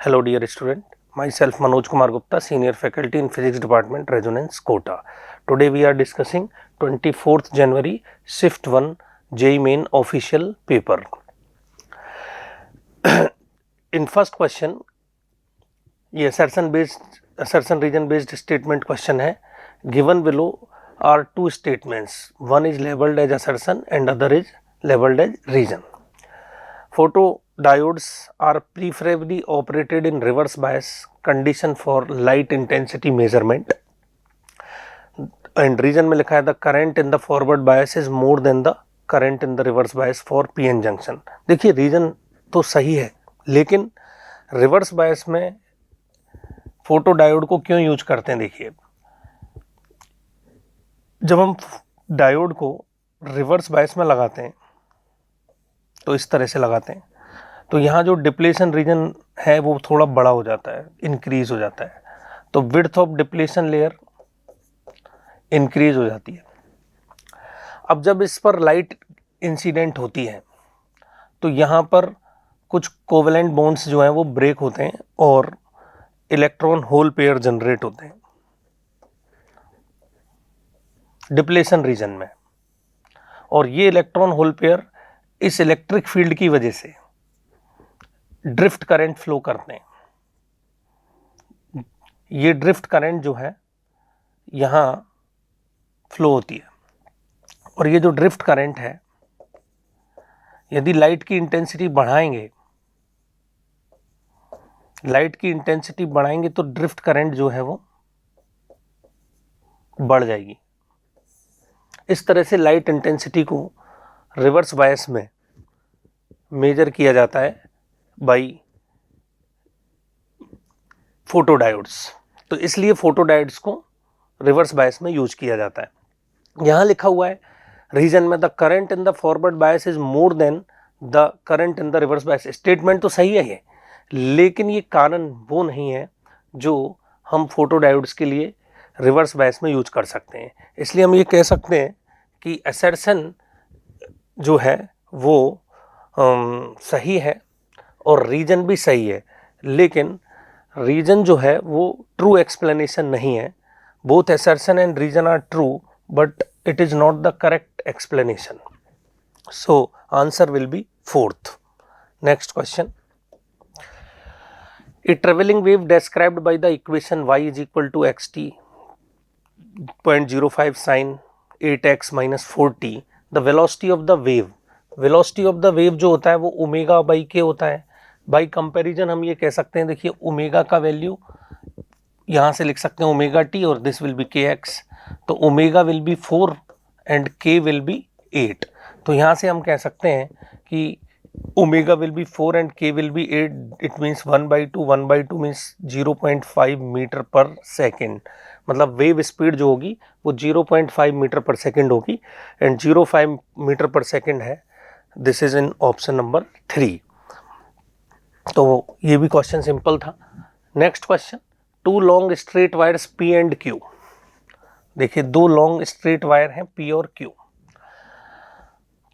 Hello dear student, myself Manoj Kumar Gupta, Senior Faculty in Physics Department, Resonance, Kota. Today we are discussing 24th January Shift 1 JEE Main official paper. In first question, ये assertion region based statement question है. Given below are two statements. One is labeled as assertion and other is labeled as region. Photodiodes are preferably operated in reverse bias condition for light intensity measurement, and region में लिखा है the current in the forward bias is more than the current in the reverse bias for PN junction. देखिए reason तो सही है, लेकिन reverse bias में photodiode को क्यों यूज करते हैं. देखिए, जब हम डायोड को रिवर्स बायस में लगाते हैं तो इस तरह से लगाते हैं, तो यहाँ जो डिप्लेशन रीजन है वो थोड़ा बड़ा हो जाता है, इंक्रीज हो जाता है, तो width of depletion layer increase हो जाती है. अब जब इस पर लाइट इंसिडेंट होती है तो यहाँ पर कुछ कोवेलेंट बॉन्ड्स जो हैं वो ब्रेक होते हैं और इलेक्ट्रॉन होल पेयर जनरेट होते हैं डिप्लेशन रीजन में, और ये इलेक्ट्रॉन होल पेयर इस इलेक्ट्रिक फील्ड की वजह से ड्रिफ्ट करंट फ्लो करते हैं. ये ड्रिफ्ट करंट जो है यहाँ फ्लो होती है, और ये जो ड्रिफ्ट करंट है, यदि लाइट की इंटेंसिटी बढ़ाएंगे तो ड्रिफ्ट करंट जो है वो बढ़ जाएगी. इस तरह से लाइट इंटेंसिटी को रिवर्स बायस में मेजर किया जाता है बाई फोटोडायोड्स. तो इसलिए फोटोडायोड्स को रिवर्स बायस में यूज किया जाता है. यहाँ लिखा हुआ है रीजन में the current in the forward bias is more then the current in the reverse bias. Statement तो सही है ये, लेकिन ये कारण वो नहीं है जो हम फोटोडायोड्स के लिए रिवर्स बायस में यूज कर सकते हैं. इसलिए हम ये कह सकते हैं कि असर्शन जो है वो सही है और रीजन भी सही है, लेकिन रीजन जो है वो ट्रू एक्सप्लेनेशन नहीं है. Both assertion and reason are true, but it is not the correct explanation. So answer will be fourth. Next question. A travelling wave described by the equation y is equal to xt 0.05 sin 8x minus 4t. The velocity of the wave जो होता है वो omega by के होता है. By comparison हम ये कह सकते हैं, देखिए ओमेगा का वैल्यू यहाँ से लिख सकते हैं ओमेगा टी और this will be K X. तो omega will be 4 and K will be 8. तो यहाँ से हम कह सकते हैं कि omega will be 4 and K will be 8. It means 1/2 means 0.5 metre per second. मतलब वेव स्पीड जो होगी वो 0.5 मीटर पर सेकेंड होगी, एंड 0.5 मीटर पर सेकेंड है. This is in option number 3. तो ये भी क्वेश्चन सिंपल था. Next question. Two long straight wires P and Q. देखिए दो लॉन्ग स्ट्रेट वायर हैं P और Q,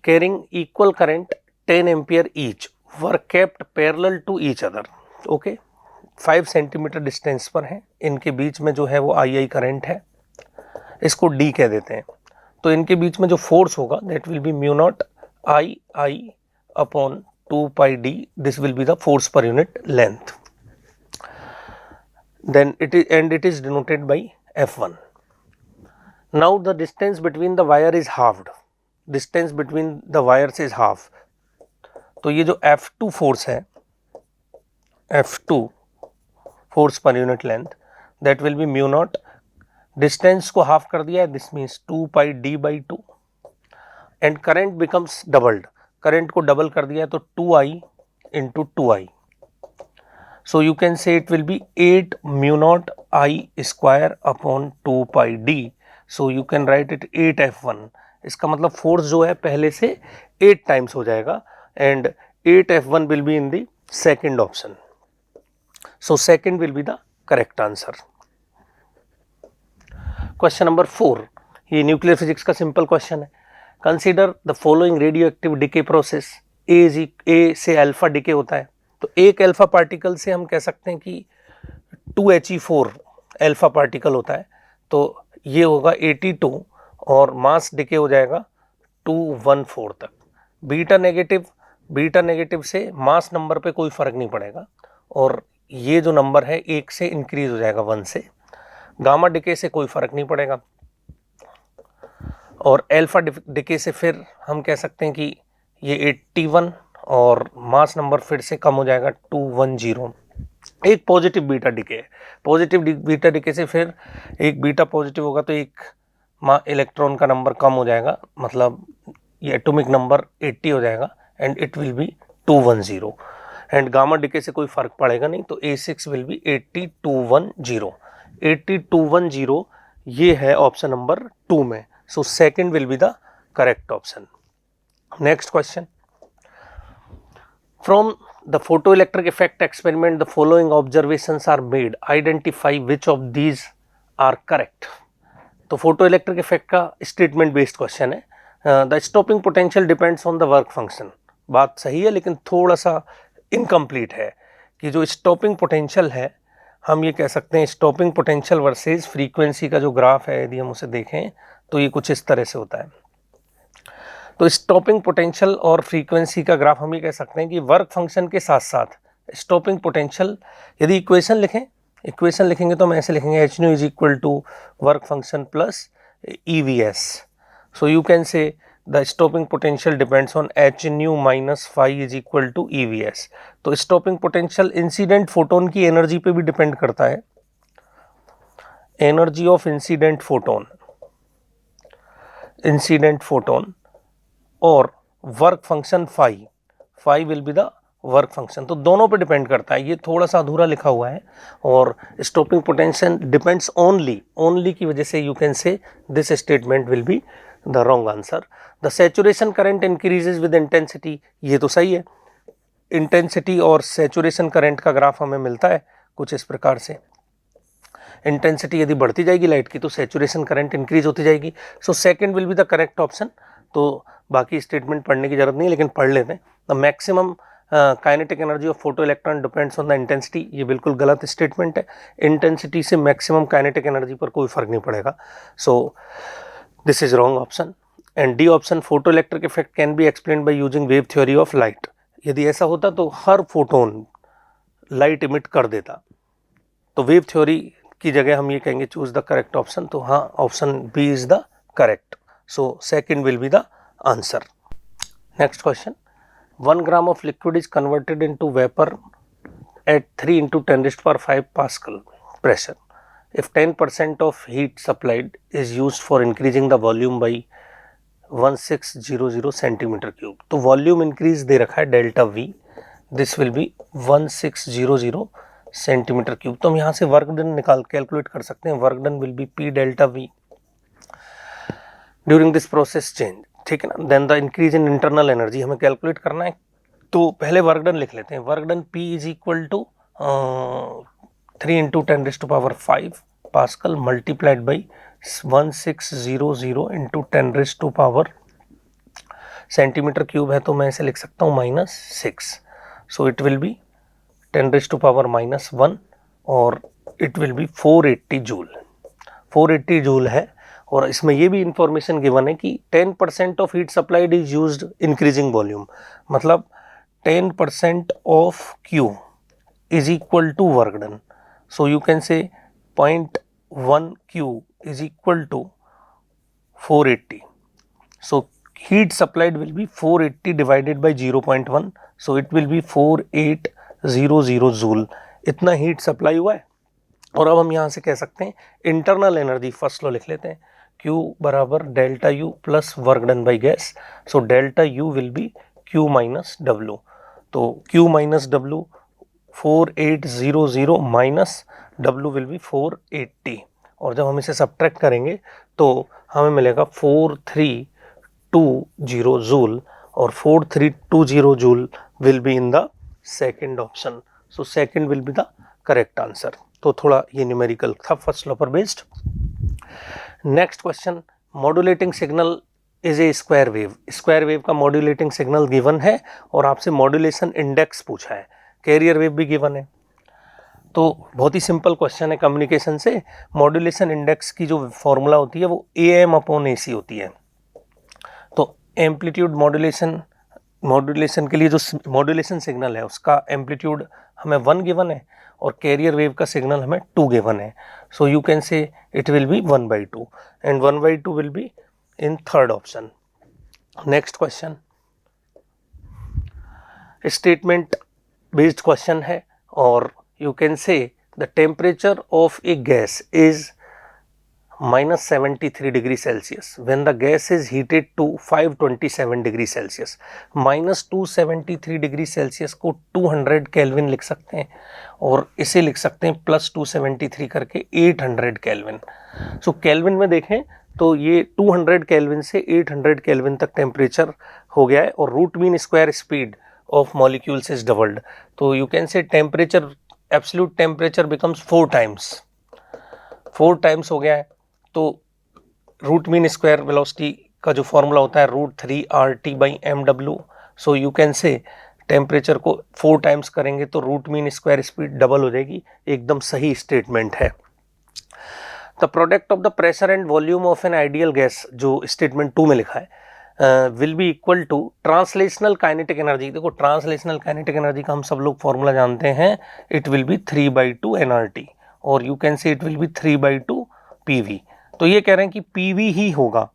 carrying equal current 10 ampere each, were kept parallel to each other. Okay, 5 centimetre distance पर हैं. इनके बीच में जो है वो आई करंट है, इसको D कह देते हैं. तो इनके बीच में जो फोर्स होगा that will be mu naught I upon 2 pi D. This will be the force per unit length. Then it is denoted by F1. Now the distance between the wire is halved. Distance between the wires is half. तो ये जो F2 force है, F2 force per unit length, that will be mu naught. Distance को half कर दिया है, this means 2 pi D by 2. And current becomes doubled. Current को double कर दिया है तो 2I into 2I. So you can say it will be 8 mu naught I square upon 2 pi D. So you can write it 8F1. इसका मतलब force जो है पहले से 8 टाइम्स हो जाएगा, and 8F1 will be in the second option. So second will be the correct answer. Question number 4. ये nuclear physics का सिंपल क्वेश्चन है. Consider the following radioactive decay process. A से अल्फा डिके होता है, तो एक alpha particle से हम कह सकते हैं कि 2He4 अल्फा पार्टिकल होता है, तो ये होगा 82 और मास डिके हो जाएगा 214 तक। बीटा नेगेटिव से मास नंबर पे कोई फर्क नहीं पड़ेगा और ये जो नंबर है 1 से इंक्रीज हो जाएगा 1 से। गामा डिके से कोई फर्क नहीं पड़ेगा और अल्फा डिके से फिर हम कह सकते हैं कि ये 81 और मास नंबर फिर से कम हो जाएगा 210। एक पॉजिटिव बीटा डिके है, पॉजिटिव बीटा डिके से फिर एक बीटा पॉजिटिव होगा तो एक इलेक्ट्रॉन का नंबर कम हो जाएगा, मतलब ये एटॉमिक नंबर 80 हो जाएगा and it will B 210 and gamma decay से कोई फर्क पड़ेगा नहीं, तो A6 विल बी 8210। 8210 ये है ऑप्शन नंबर 2 में, सो second will be the correct option. Next question, from the photoelectric effect experiment the following observations are made, identify which of these are correct। तो फोटोइलेक्ट्रिक इफेक्ट का statement based question है। The stopping potential depends on the work function, बात सही है लेकिन थोड़ा सा incomplete है कि जो स्टॉपिंग पोटेंशियल है हम ये कह सकते हैं स्टॉपिंग पोटेंशियल वर्सेस फ्रीक्वेंसी का जो ग्राफ है यदि हम उसे देखें तो ये कुछ इस तरह से होता है। तो स्टॉपिंग पोटेंशियल और फ्रीक्वेंसी का ग्राफ हम ये कह सकते हैं कि वर्क फंक्शन के साथ साथ स्टॉपिंग पोटेंशियल, यदि इक्वेशन लिखेंगे तो हम ऐसे लिखेंगे h nu is equal to work function plus EVS। So you can say the stopping potential depends on h nu minus phi is equal to EVS। तो स्टॉपिंग पोटेंशियल इंसिडेंट फोटोन की energy पे भी depend करता है, energy of incident photon और work function phi will be the work function, तो दोनों पे डिपेंड करता है। ये थोड़ा सा अधूरा लिखा हुआ है और स्टॉपिंग पोटेंशियल डिपेंड्स ओनली की वजह से you can say this statement will be the wrong answer. The saturation current increases with intensity, ये तो सही है। इंटेंसिटी और सैचुरेशन करंट का ग्राफ हमें मिलता है कुछ इस प्रकार से, इंटेंसिटी यदि बढ़ती जाएगी लाइट की तो सैचुरेशन करंट इंक्रीज होती जाएगी। सो second will be the correct option. तो बाकी स्टेटमेंट पढ़ने की जरूरत नहीं है लेकिन पढ़ लेते हैं। The maximum kinetic energy of photo electron depends on the intensity, ये बिल्कुल गलत स्टेटमेंट है। इंटेंसिटी से मैक्सिमम काइनेटिक एनर्जी पर कोई फर्क नहीं पड़ेगा, so this is wrong option. And D option, photo electric effect can be explain by using wave theory of light. यदि ऐसा होता तो हर फोटोन लाइट इमिट कर देता, तो वेव थ्योरी की जगह हम ये कहेंगे चूज द करेक्ट ऑप्शन, तो हाँ option B is the correct, so second will be the answer. Next question, 1 gram of liquid is converted into vapor at 3 into 10 raised to power 5 Pascal pressure. If 10% of heat supplied is used for increasing the volume by 1600 centimeter cube, तो volume increase दे रखा है delta V, this will B 1600 centimetre cube. तो हम यहाँ से work done निकाल calculate कर सकते हैं, work done will be P delta V during this process change, ठीक है ना। Then the increase in internal energy हमें कैलकुलेट करना है, तो पहले वर्क डन लिख लेते हैं। Work done P is equal to 3 into 10 raise to power 5 pascal multiplied by 1600 into 10 raise to power centimetre cube है, तो मैं इसे लिख सकता हूँ -6। So it will be 10 raise to power -1 और it will B 480 joule. 480 joule है और इसमें ये भी इंफॉर्मेशन गिवन है कि 10% of heat supplied is used increasing volume, मतलब 10% of Q is equal to work done. So you can say 0.1 Q is equal to 480। So heat supplied will be 480 divided by 0.1, so it will be 4800 joule. इतना heat supply हुआ है। और अब हम यहाँ से कह सकते हैं इंटरनल एनर्जी फर्स्ट लो लिख लेते हैं, Q बराबर delta U plus work done by gas. So delta U will be Q minus W, तो Q minus W 4800 minus W will be 480, और जब हम इसे सब्ट्रैक्ट करेंगे तो हमें मिलेगा 4320 जूल, और 4320 joule will be in the second option. So second will be the correct answer. तो थोड़ा ये न्यूमेरिकल था फर्स्ट लॉ पर based. Next question, modulating signal is a square wave. Square wave का मॉड्यूलेटिंग सिग्नल गिवन है और आपसे modulation index पूछा है। कैरियर वेव भी गिवन है। तो बहुत ही सिंपल क्वेश्चन है कम्युनिकेशन से। मॉड्यूलेशन इंडेक्स की जो फॉर्मूला होती है वो AM/AC होती है। तो एम्पलीट्यूड मॉड्यूलेशन के लिए जो मॉड्यूलेशन सिग्नल है उसका एम्पलीट्यूड हमें 1 गिवन है और कैरियर वेव का सिग्नल हमें 2 गिवन है। सो you can say it will B 1/2 and 1/2 will be in third option. Next question statement based question है और you can say the temperature of a gas is -73 degree Celsius when the gas is heated to 527 degree Celsius। -273 degree Celsius को 200 kelvin लिख सकते हैं और इसे लिख सकते हैं +273 करके 800 केल्विन। सो केल्विन में देखें तो ये 200 केल्विन से 800 केल्विन तक टेम्परेचर हो गया है और root mean square speed of molecules is doubled. तो you can say temperature absolute temperature becomes 4 times हो गया है। तो रूट मीन स्क्वायर वेलोसिटी का जो फॉर्मूला होता है √3RT/mw। So you can say temperature को 4 टाइम्स करेंगे तो root mean square speed double हो जाएगी। एकदम सही स्टेटमेंट है। The product of the pressure and volume of an ideal gas जो स्टेटमेंट 2 में लिखा है will be equal to translational kinetic energy. देखो ट्रांसलेशनल काइनेटिक एनर्जी का हम सब लोग फॉर्मूला जानते हैं, इट विल बी 3/2 nRT और you can say it will be 3/2 PV। तो ये कह रहे हैं कि PV ही होगा,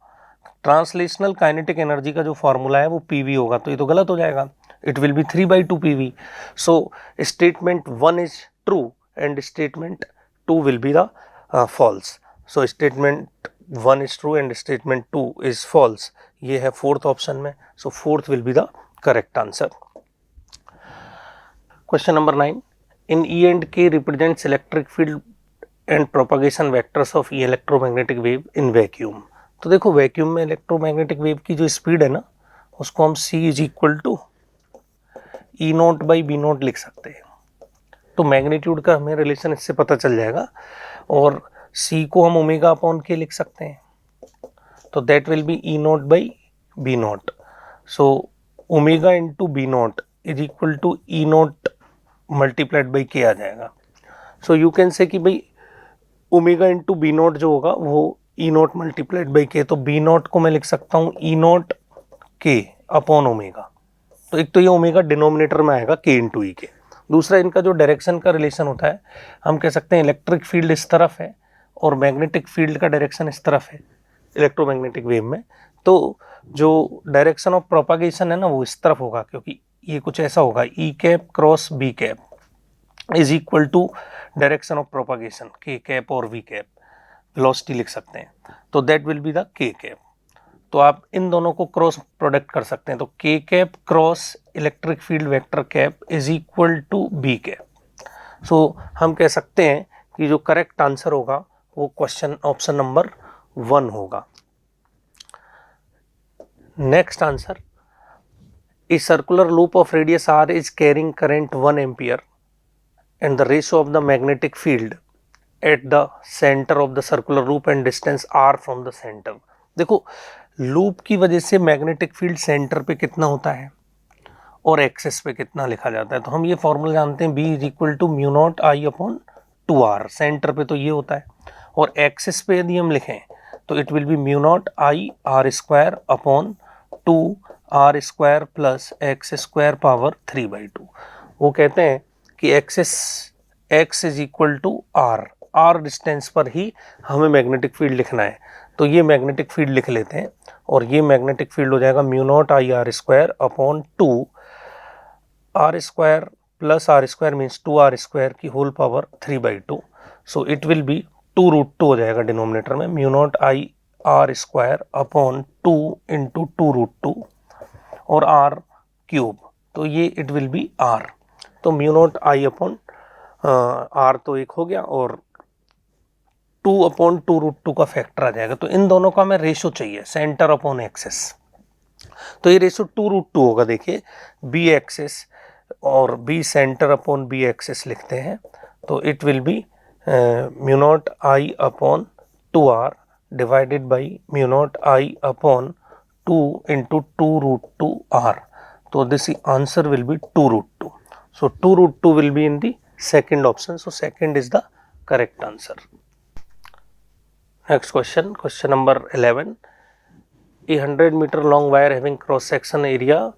ट्रांसलेशनल काइनेटिक एनर्जी का जो फॉर्मूला है वो PV होगा, तो ये तो गलत हो जाएगा, it will be 3/2 PV। So statement 1 is true and statement 2 will be the false. So statement 1 is true and statement 2 is false. ये है फोर्थ ऑप्शन में। So fourth will be the correct answer. Question number 9, in E and K represents electric field and propagation vectors of electromagnetic wave in vacuum. तो देखो vacuum में electromagnetic wave की जो speed है ना उसको हम C is equal to E0/B0 लिख सकते हैं। तो मैग्नीट्यूड का हमें रिलेशन इससे पता चल जाएगा और C को हम ω/K लिख सकते हैं, तो that will be E0/B0। So omega into B0 is equal to E0 multiplied by K आ जाएगा। सो यू कैन से कि भाई ओमेगा इंटू B0 जो होगा वो E0 मल्टीप्लाइड बाई K, तो B0 को मैं लिख सकता हूँ E0K/ओमेगा। तो एक तो ये ओमेगा डिनोमिनेटर में आएगा K इंटू E के। दूसरा इनका जो डायरेक्शन का रिलेशन होता है हम कह सकते हैं इलेक्ट्रिक फील्ड इस तरफ है और मैग्नेटिक फील्ड का डायरेक्शन इस तरफ है इलेक्ट्रोमैग्नेटिक वेव में, तो जो डायरेक्शन ऑफ प्रोपागेशन है ना वो इस तरफ होगा, क्योंकि ये कुछ ऐसा होगा E∩B∩ is equal to direction of propagation K∩ और V∩, वेलोसिटी लिख सकते हैं, तो that will be the K∩। तो आप इन दोनों को क्रॉस प्रोडक्ट कर सकते हैं, तो K∩ cross electric field vector cap is equal to B∩। So हम कह सकते हैं कि जो करेक्ट आंसर होगा वो क्वेश्चन ऑप्शन नंबर 1 होगा। Next answer, a circular loop of radius R is carrying current 1 ampere and the ratio of the magnetic field at the center of the circular loop and distance r from the center। देखो loop की वजह से magnetic field centre पे कितना होता है और access पे कितना लिखा जाता है, तो हम ये फॉर्मूला जानते हैं B is equal to μ0I/2r। Centre पे तो ये होता है और एक्सेस पे यदि हम लिखें तो it will B μ0I/r² plus x² ^ 3/2। वो कहते हैं कि axis x is equal to r distance पर ही हमें मैग्नेटिक फील्ड लिखना है, तो ये मैग्नेटिक फील्ड लिख लेते हैं और ये मैग्नेटिक फील्ड हो जाएगा μ0I/r² r² plus r² means 2r² की whole power 3/2। So it will be 2√2 हो जाएगा डिनोमिनेटर में, μ0I/r² 2 इंटू 2√2 और r³ तो ये इट विल बी r। तो μ0I/r तो एक हो गया और 2/2√2 का फैक्टर आ जाएगा। तो इन दोनों का हमें रेशो चाहिए सेंटर अपॉन एक्सेस, तो ये रेशो 2√2 होगा। देखिए बी एक्सेस और B centre upon B axis लिखते हैं, तो it will be μ0I/2r divided by μ0I/2 into 2√2r। तो this answer will be 2√2। So 2 root 2 will be in the second option. So second is the correct answer. Next question, question number 11. A 100-meter long wire having cross section area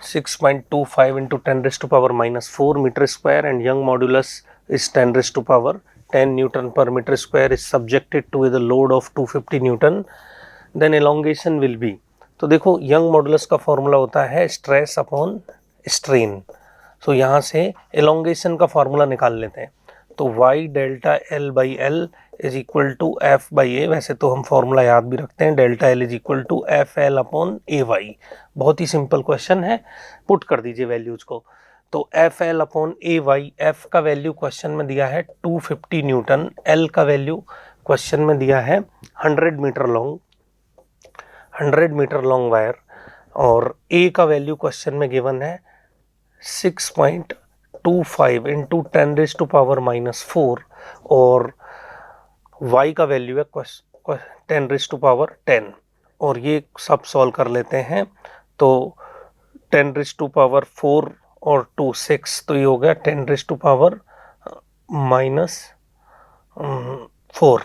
6.25 into 10 raised to power minus 4 meter square and Young modulus is 10 raised to power 10 Newton per meter square is subjected to the load of 250 Newton, then elongation will be. तो देखो young modulus का formula होता है stress upon strain. सो यहाँ से elongation का formula निकाल लेते हैं. तो y delta L by L is equal to F by A. वैसे तो हम फॉर्मूला याद भी रखते हैं, delta L is equal to F L upon A Y. बहुत ही सिंपल क्वेश्चन है, पुट कर दीजिए वैल्यूज को. तो F L upon A Y, F का वैल्यू क्वेश्चन में दिया है 250 न्यूटन, एल का वैल्यू क्वेश्चन में दिया है 100 मीटर लॉन्ग वायर, और ए का वैल्यू क्वेश्चन में गिवन है 6.25 into 10 raise to power minus 4, और y का वैल्यू है 10 रेज़ टू पावर 10, और ये सब सॉल्व कर लेते हैं. तो 10 रेज़ टू पावर 4 और 2 6, तो ये हो गया 10 raise to power minus 4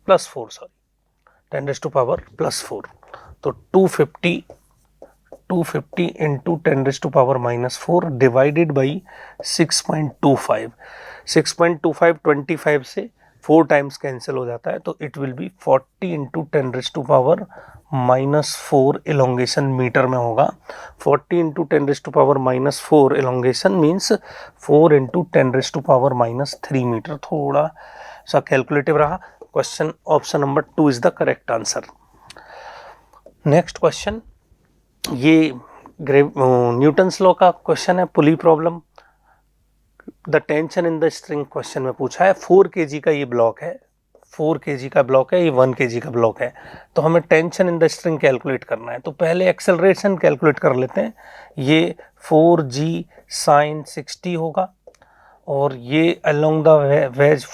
plus 4, sorry 10 raise to power plus 4. तो 250 into 10 raise to power minus 4 divided by 6.25. 25 से 4 टाइम्स कैंसिल हो जाता है, तो it will be 40 into 10 raise to power minus 4 elongation metre में होगा. 40 into 10 raise to power minus 4 elongation means 4 into 10 raise to power minus 3 metre. थोड़ा सा calculative रहा. Question option number 2 is the correct answer. Next question, ये Newton's law का question है, pulley problem. The tension in the string question में पूछा है. 4 kg का ये ब्लॉक है, 4 kg का ब्लॉक है, ये 1 kg का ब्लॉक है. तो हमें tension in the string calculate करना है. तो पहले एक्सेलरेशन कैलकुलेट कर लेते हैं. ये 4g साइन 60 होगा, और ये along the ways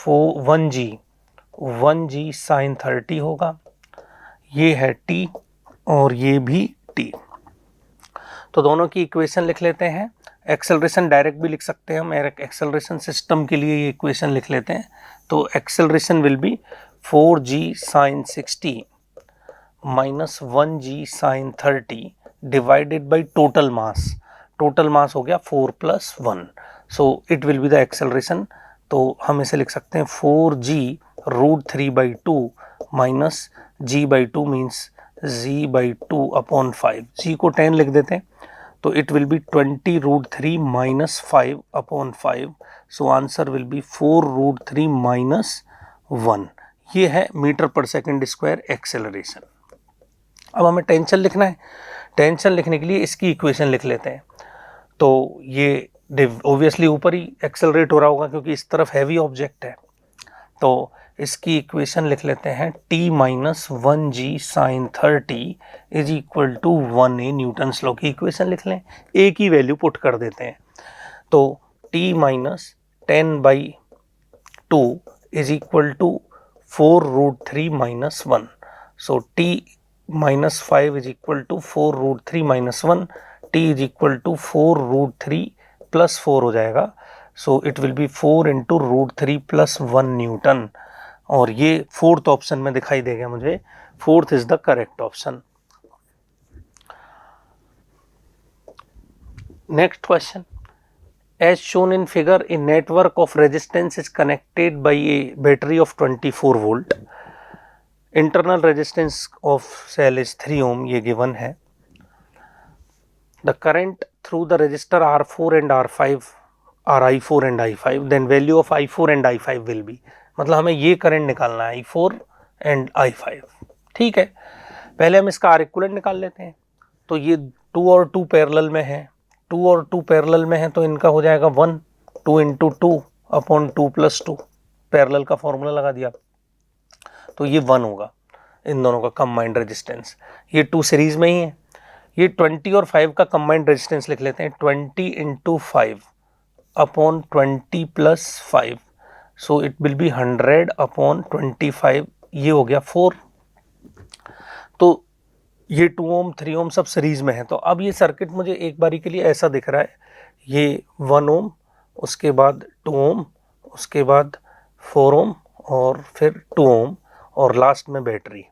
1g sine 30 होगा. ये है t और ये भी t. तो दोनों की इक्वेशन लिख लेते हैं. एक्सेलरेशन डायरेक्ट भी लिख सकते हैं हम, एक्सेलरेशन सिस्टम के लिए ये इक्वेशन लिख लेते हैं. तो acceleration will be 4g sine 60 minus 1g sine 30 divided by total mass. Total mass हो गया 4 plus 1. So it will be the acceleration. तो हम इसे लिख सकते हैं 4g root 3/2 minus g by 2 means z by 2 upon 5. g को 10 लिख देते हैं, तो it will be 20 root 3 minus 5 upon 5. So answer will be 4 root 3 minus 1. ये है metre per second square acceleration. अब हमें टेंशन लिखना है. टेंशन लिखने के लिए इसकी इक्वेशन लिख लेते हैं. तो ये ऑब्वियसली ऊपर ही एक्सेलरेट हो रहा होगा क्योंकि इस तरफ हैवी ऑब्जेक्ट है. तो इसकी इक्वेशन लिख लेते हैं t minus 1g sine 30 is equal to 1a. Newton's law की इक्वेशन लिख लें, a की वैल्यू पुट कर देते हैं. तो t minus 10/2 is equal to 4 root 3 minus 1. So t minus 5 is equal to 4 root 3 minus 1. t is equal to 4 root 3 plus 4 हो जाएगा. So it will be 4 into root 3 plus 1 newton, और ये fourth option में दिखाई देगा मुझे. Fourth is the correct option. Next question, as shown in figure a network of resistance is connected by a battery of 24 volt. Internal resistance of cell is 3 ohm, ये given है. The current through the resistor R4 and R5 are I4 and I5, then value of I4 and I5 will be. मतलब हमें ये current निकालना है I4 and I5. ठीक है, पहले हम इसका R इक्विवेलेंट निकाल लेते हैं. तो ये 2 और 2 पैरेलल में है, 2 और 2 पैरेलल में है, तो इनका हो जाएगा 1. 2 इंटू 2 अपॉन 2 प्लस 2, पैरेलल का फॉर्मूला लगा दिया, तो ये 1 होगा इन दोनों का कंबाइंड रेजिस्टेंस. ये 2 सीरीज में ही है. ये 20 और 5 का कंबाइंड रेजिस्टेंस लिख लेते हैं. 20 into 5 upon 20 plus 5, so it will B 100 upon 25. ये हो गया 4. तो ये 2 ओम 3 ओम सब सीरीज में है. तो अब ये सर्किट मुझे एक बारी के लिए ऐसा दिख रहा है, ये 1 ओम, उसके बाद 2 ओम, उसके बाद 4 ओम और फिर 2 ओम और लास्ट में बैटरी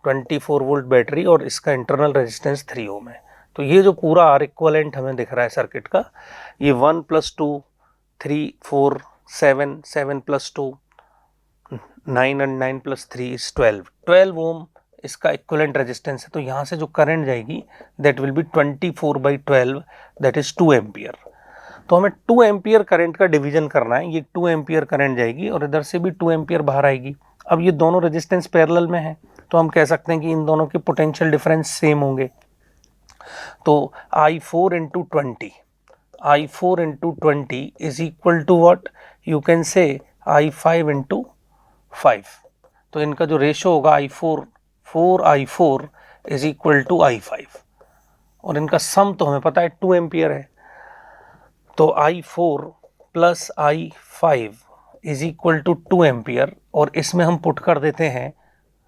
24 वोल्ट बैटरी और इसका इंटरनल रेजिस्टेंस 3 ओम है। तो ये जो पूरा आर इक्वलेंट हमें दिख रहा है सर्किट का, ये 1 + 2 3 4 7 7 + 2 9 and 9 + 3 is 12 ओम इसका इक्विवेलेंट रेजिस्टेंस है। तो यहाँ से जो करंट जाएगी that will B 24/12 that is 2 ampere. तो हमें 2 एम्पियर करंट का डिवीजन करना है, ये 2 एम्पियर करंट जाएगी और इधर से भी 2 एम्पियर बाहर आएगी। अब ये दोनों रेजिस्टेंस पैरेलल में है तो हम कह सकते हैं कि इन दोनों के पोटेंशियल डिफरेंस सेम होंगे। तो I4 × 20 I4 × 20 is equal to what? You can say I5 × 5। तो इनका जो रेशो होगा I4 is equal to I5 और इनका सम तो हमें पता है 2 एम्पियर है। तो I4 + I5 is equal to 2 ampere और इसमें हम पुट कर देते हैं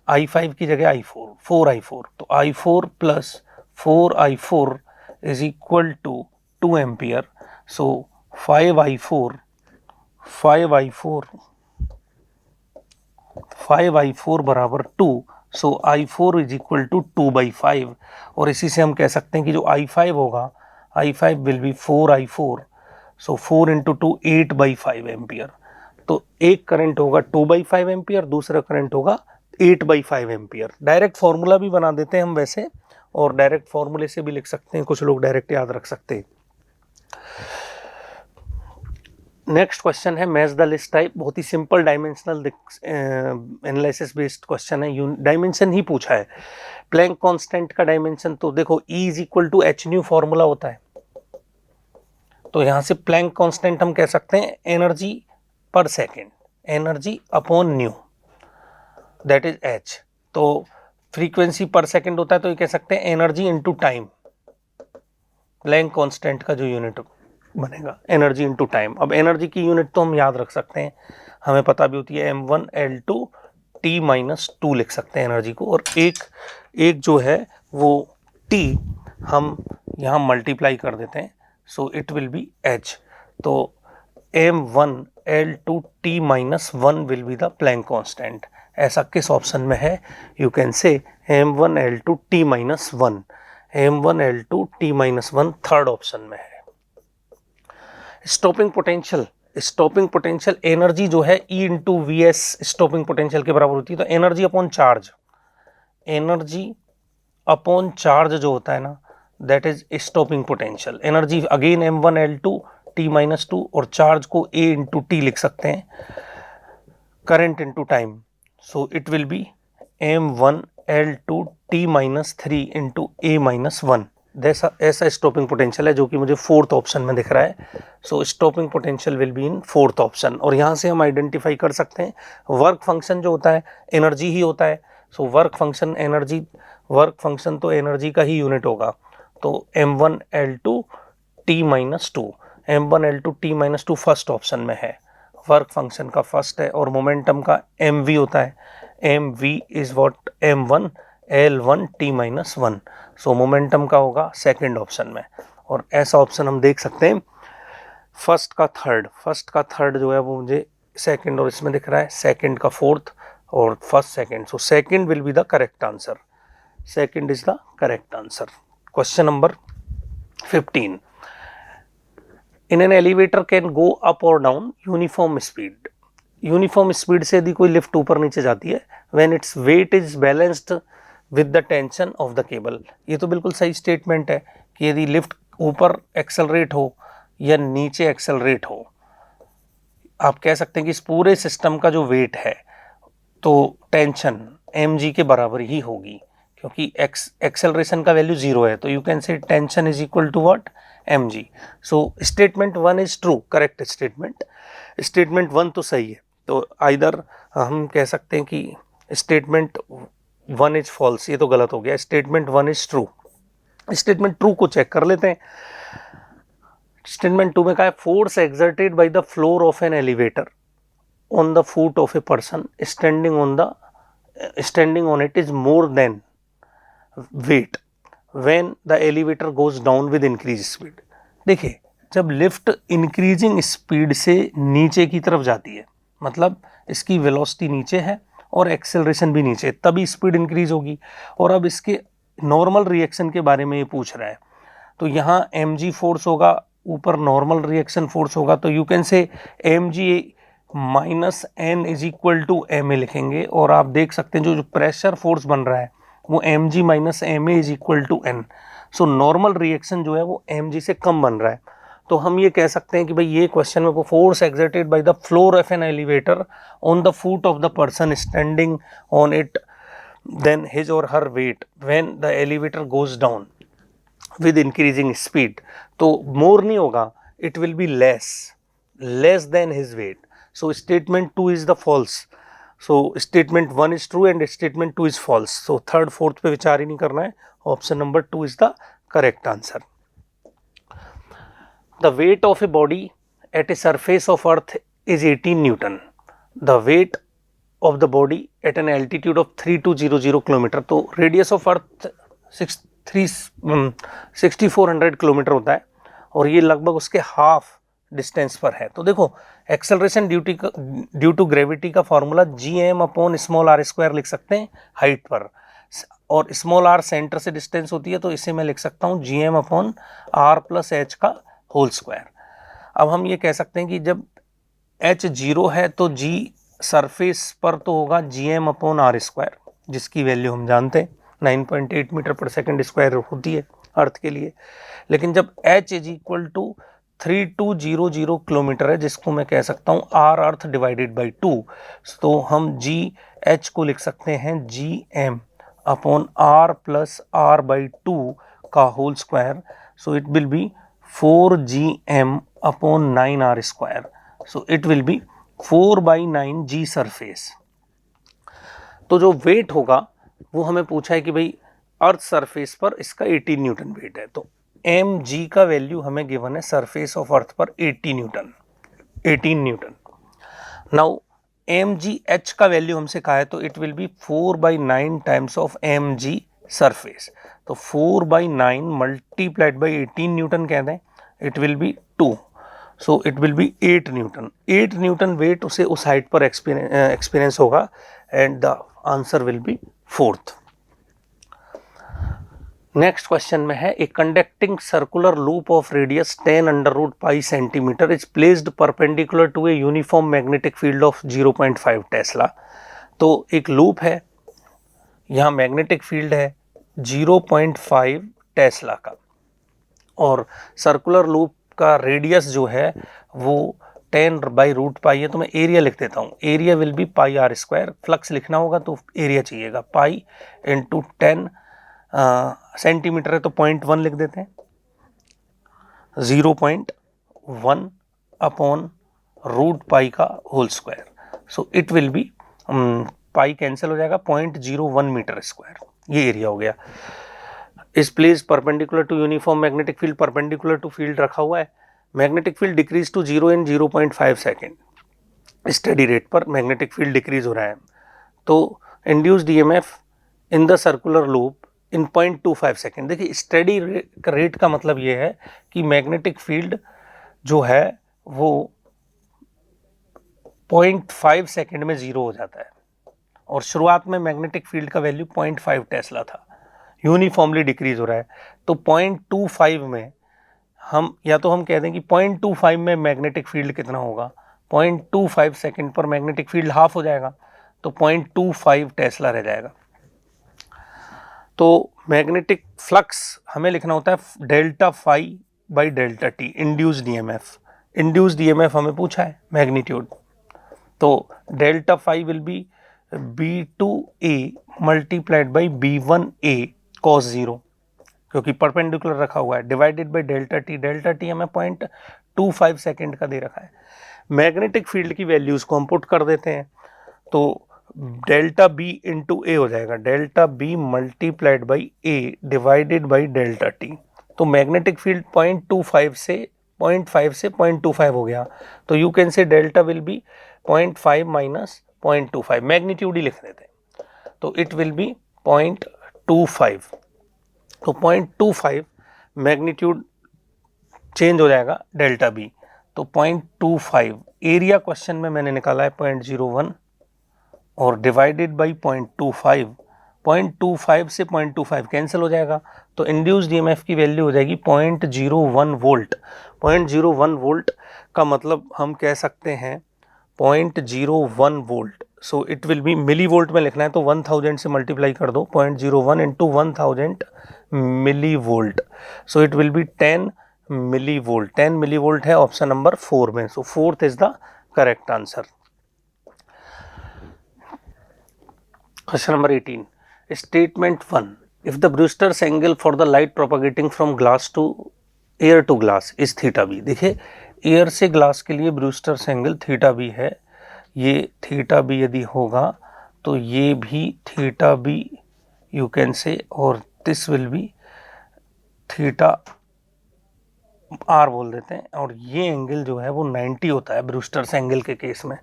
I5 की जगह I4 4I4। तो I4 + 4I4 is equal to 2 ampere. So 5I4 बराबर 2। सो I4 is equal to 2/5 और इसी से हम कह सकते हैं कि जो I5 होगा I5 will B 4I4। So 4 × 2 8/5 ampere. तो एक करंट होगा 2/5 एम्पियर, दूसरा करंट होगा 8/5 एम्पियर। डायरेक्ट फॉर्मूला भी बना देते हैं हम वैसे, और डायरेक्ट फॉर्मूले से भी लिख सकते हैं, कुछ लोग डायरेक्ट याद रख सकते हैं। नेक्स्ट क्वेश्चन है मैच द लिस्ट टाइप। बहुत ही simple dimensional analysis based question है, डायमेंशन ही पूछा है। प्लैंक कांस्टेंट का डायमेंशन तो देखो E = h/ν फॉर्मूला होता है। तो यहां से प्लैंक कांस्टेंट हम कह सकते हैं energy per second, energy upon nu that is h। तो फ्रीक्वेंसी पर सेकेंड होता है तो ये कह सकते हैं energy into time. Planck constant का जो यूनिट बनेगा एनर्जी इनटू टाइम। अब एनर्जी की यूनिट तो हम याद रख सकते हैं, हमें पता भी होती है m1L2 T-2 लिख सकते हैं एनर्जी को, और एक जो है वो T हम यहाँ मल्टीप्लाई कर देते हैं। So it will B h। तो m1L2 T-1 will be the plank constant. ऐसा किस ऑप्शन में है? यू कैन से m1L2 T-1, m1L2 T-1 third option में है। स्टॉपिंग पोटेंशियल एनर्जी जो है E × Vs स्टॉपिंग पोटेंशियल के बराबर होती है। तो एनर्जी अपॉन चार्ज जो होता है ना that is stopping potential. Energy again m1L2 T-2 और चार्ज को A × T लिख सकते हैं, current into time. So it will B m1L2 T-3 × A-1। ऐसा स्टॉपिंग पोटेंशियल है जो कि मुझे फोर्थ ऑप्शन में दिख रहा है। So stopping potential will be in fourth option. और यहाँ से हम आइडेंटिफाई कर सकते हैं वर्क फंक्शन जो होता है एनर्जी ही होता है। सो वर्क फंक्शन तो एनर्जी का ही यूनिट होगा। तो m1L2 T-2 फर्स्ट ऑप्शन में है, वर्क फंक्शन का फर्स्ट है, और मोमेंटम का mv होता है। mv is what m1L1 T-1। So momentum का होगा सेकंड ऑप्शन में। और ऐसा ऑप्शन हम देख सकते हैं फर्स्ट का थर्ड जो है वो मुझे सेकंड और इसमें दिख रहा है, सेकंड का फोर्थ और first second. So second will be the correct answer, second is the correct answer. Question number 15, in an elevator can go up और डाउन यूनिफॉर्म स्पीड से यदि कोई लिफ्ट ऊपर नीचे जाती है when its weight is balanced with the tension of the cable. ये तो बिल्कुल सही स्टेटमेंट है कि यदि लिफ्ट ऊपर एक्सेलरेट हो या नीचे एक्सेलरेट हो, आप कह सकते हैं कि इस पूरे सिस्टम का जो वेट है तो टेंशन mg के बराबर ही होगी, क्योंकि एक्सेलरेशन का वैल्यू 0 है। तो you can say tension is equal to what mg। So statement 1 is true, correct statement 1 तो सही है। तो आइदर हम कह सकते हैं कि स्टेटमेंट 1 इज फॉल्स, ये तो गलत हो गया। Statement 1 is true. Statement two को चेक कर लेते हैं। स्टेटमेंट 2 में कहा है force exerted by the floor of an elevator on the foot of a person standing on it is more than weight when the elevator goes down with increase speed. देखिए जब lift increasing speed से नीचे की तरफ जाती है, मतलब इसकी वेलोसिटी नीचे है और एक्सेलरेशन भी नीचे, तभी स्पीड इंक्रीज होगी। और अब इसके नॉर्मल रिएक्शन के बारे में ये पूछ रहा है, तो यहाँ mg फोर्स होगा, ऊपर नॉर्मल रिएक्शन फोर्स होगा, तो you can say mg minus n is equal to ma लिखेंगे। और आप देख सकते हैं जो प्रेशर फोर्स बन रहा है वो mg minus ma is equal to n। So normal reaction जो है वो mg से कम बन रहा है। तो हम ये कह सकते हैं कि भाई ये क्वेश्चन में वो force exerted by the floor of an elevator on the foot of the person standing on it then his और her weight when the elevator goes down with increasing speed. तो मोर नहीं होगा, it will be less than his weight. So statement 2 is the false. So statement 1 is true and statement 2 is false. So third fourth पे विचार ही नहीं करना है, option number 2 is the correct answer. The weight of a body at a surface of earth is 18 Newton. The weight of the body at an altitude of 3200 kilometre. तो radius of earth 6400 kilometre होता है और ये लगभग उसके half distance पर है। तो देखो एक्सेलरेशन ड्यू टू ग्रेविटी का formula gm upon small r square लिख सकते हैं हाइट पर, और स्मॉल r सेंटर से डिस्टेंस होती है, तो इसे मैं लिख सकता हूँ gm upon r plus h का होल स्क्वायर। अब हम ये कह सकते हैं कि जब h 0 है तो g सरफेस पर तो होगा gm अपॉन r स्क्वायर, जिसकी वैल्यू हम जानते हैं 9.8 मीटर पर सेकंड स्क्वायर होती है अर्थ के लिए। लेकिन जब h is equal to 3200 kilometre है, जिसको मैं कह सकता हूँ r अर्थ डिवाइडेड बाई 2, तो हम g h को लिख सकते हैं gm upon r plus r by 2 का whole square. So it will be 4gm upon 9r square. So it will be 4/9g surface. तो जो वेट होगा वो हमें पूछा है कि भाई अर्थ सरफेस पर इसका 18 न्यूटन वेट है, तो mg का वैल्यू हमें गिवन है सरफेस ऑफ अर्थ पर 18 न्यूटन। नाउ mgh का वैल्यू हमसे कहा है, तो it will be 4/9 times of mg surface. तो 4/9 मल्टीप्लाइड बाई 18 न्यूटन कह दें, it will be 2, so it will be 8 newton. 8 newton weight उसे उस हाइट पर एक्सपीरियंस होगा and the answer will be fourth. Next question में है, a conducting circular loop of radius 10 under root pi centimetre is placed perpendicular to a uniform magnetic field of 0.5 tesla. तो एक loop है, यहाँ magnetic field है 0.5 Tesla का, और circular loop का रेडियस जो है वो 10 बाई रूट पाई है। तो मैं एरिया लिख देता हूँ, area will be pi r square. Flux लिखना होगा तो एरिया चाहिएगा, पाई इंटू 10 सेंटीमीटर है तो 0.1 लिख देते हैं, 0.1 अपॉन रूट पाई का whole square. So it will be pi cancel हो जाएगा, 0.01 मीटर स्क्वायर, ये एरिया हो गया। इस place perpendicular to uniform magnetic field, perpendicular to field रखा हुआ है। Magnetic field decrease to 0 in 0.5 second, steady rate पर मैग्नेटिक फील्ड डिक्रीज हो रहा है। तो induced EMF in the circular loop in 0.25 second. देखिए स्टडी रेट का मतलब ये है कि मैग्नेटिक फील्ड जो है वो 0.5 सेकेंड में जीरो हो जाता है, और शुरुआत में मैग्नेटिक फील्ड का वैल्यू 0.5 टेस्ला था, यूनिफॉर्मली डिक्रीज हो रहा है। तो 0.25 में हम या तो हम कह दें कि 0.25 में मैग्नेटिक फील्ड कितना होगा, 0.25 सेकेंड पर मैग्नेटिक फील्ड हाफ हो जाएगा, तो 0.25 टेस्ला रह जाएगा। तो मैग्नेटिक फ्लक्स हमें लिखना होता है delta phi by delta t, induced EMF. Induced EMF हमें पूछा है मैग्नीट्यूड, तो delta phi will be B2A multiplied by B1A cos 0, क्योंकि परपेंडिकुलर रखा हुआ है, divided by delta t. Delta t हमें 0.25 सेकेंड का दे रखा है। मैग्नेटिक फील्ड की वैल्यूज को हम पुट कर देते हैं, तो डेल्टा बी इंटू ए हो जाएगा, delta B multiplied by A divided by delta T. तो मैग्नेटिक फील्ड 0.25 से 0.25 हो गया, तो you can say delta will be 0.5 minus 0.25, magnitude ही लिख देते हैं, तो इट विल बी 0.25। तो 0.25 मैग्नीट्यूड चेंज हो जाएगा डेल्टा बी। तो 0.25 एरिया क्वेश्चन में मैंने निकाला है 0.01 और डिवाइडेड बाई 0.25, 0.25 से 0.25 कैंसिल हो जाएगा, तो इंड्यूस्ड ईएमएफ की वैल्यू हो जाएगी 0.01 वोल्ट। 0.01 वोल्ट का मतलब हम कह सकते हैं 0.01 volt, so it will be millivolt में लिखना है तो 1000 से मल्टीप्लाई कर दो, 0.01 into 1000 milli volt, so it will be 10 milli volt. 10 milli volt है ऑप्शन नंबर 4 में, so fourth is the correct answer. Question number 18. Statement 1. If the Brewster's angle for the light propagating from glass to air to glass is theta b. देखिए air से glass के लिए Brewster's angle theta B है, ये theta B यदि होगा तो ये भी theta B you can say, और this will be theta r बोल देते हैं, और ये एंगल जो है वो 90 होता है ब्रूस्टर्स एंगल के केस में,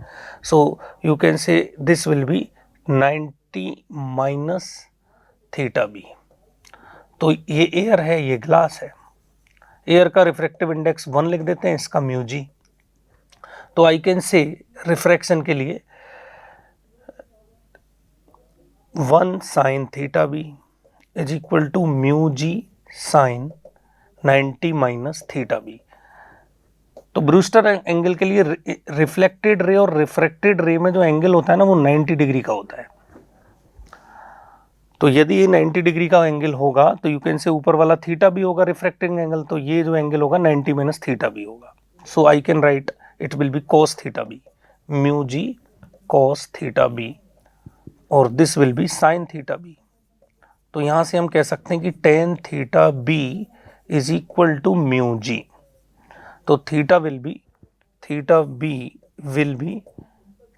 so you can say this will be 90 minus theta B. तो ये एयर है, ये ग्लास है, एयर का रिफ्रैक्टिव इंडेक्स 1 लिख देते हैं, इसका म्यू जी। तो आई कैन से रिफ्रैक्शन के लिए 1 sine theta B is equal to mu ji sine 90 minus theta B. तो ब्रूस्टर एंगल के लिए रिफ्लेक्टेड रे और रिफ्रैक्टेड रे में जो एंगल होता है ना वो 90 डिग्री का होता है। तो यदि ये 90 डिग्री का एंगल होगा तो यू कैन से ऊपर वाला थीटा भी होगा रिफ्रैक्टिंग एंगल, तो ये जो एंगल होगा 90 माइनस थीटा भी होगा। So I can write it will be cos theta B, mu G cos theta B, और this will be sin theta B. तो यहां से हम कह सकते हैं कि tan theta B is equal to mu G. तो theta B will be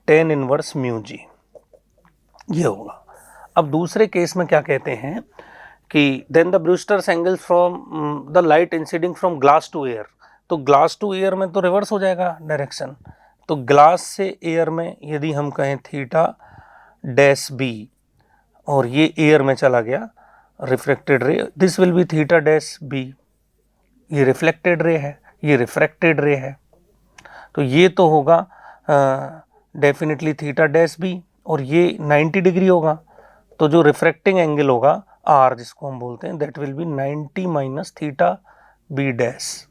tan inverse mu G, ये होगा। अब दूसरे केस में क्या कहते हैं कि then the Brewster's angle from the light inciding from glass to air. तो ग्लास टू एयर में तो रिवर्स हो जाएगा डायरेक्शन, तो ग्लास से एयर में यदि हम कहें थीटा डैश बी और ये एयर में चला गया reflected ray, this will be theta dash B. ये रिफ्लेक्टेड रे है, ये रिफ्रैक्टेड रे है, तो ये तो होगा डेफिनेटली थीटा डैश बी, और ये 90 डिग्री होगा, तो जो रिफ्रैक्टिंग एंगल होगा आर जिसको हम बोलते हैं that will be 90 minus theta B dash.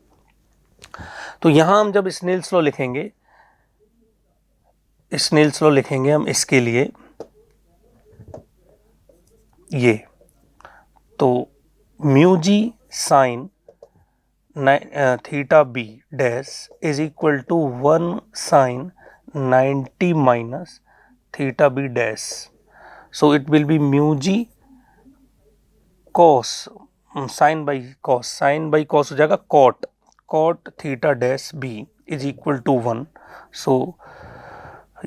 तो यहां हम जब स्नेल्स लॉ लिखेंगे, स्नेल्स लॉ लिखेंगे हम इसके लिए ये, तो mu ji sine theta B dash is equal to 1 sine 90 minus theta B dash. So it will be mu g cos sin by cos हो जाएगा cot theta dash b is equal to 1. So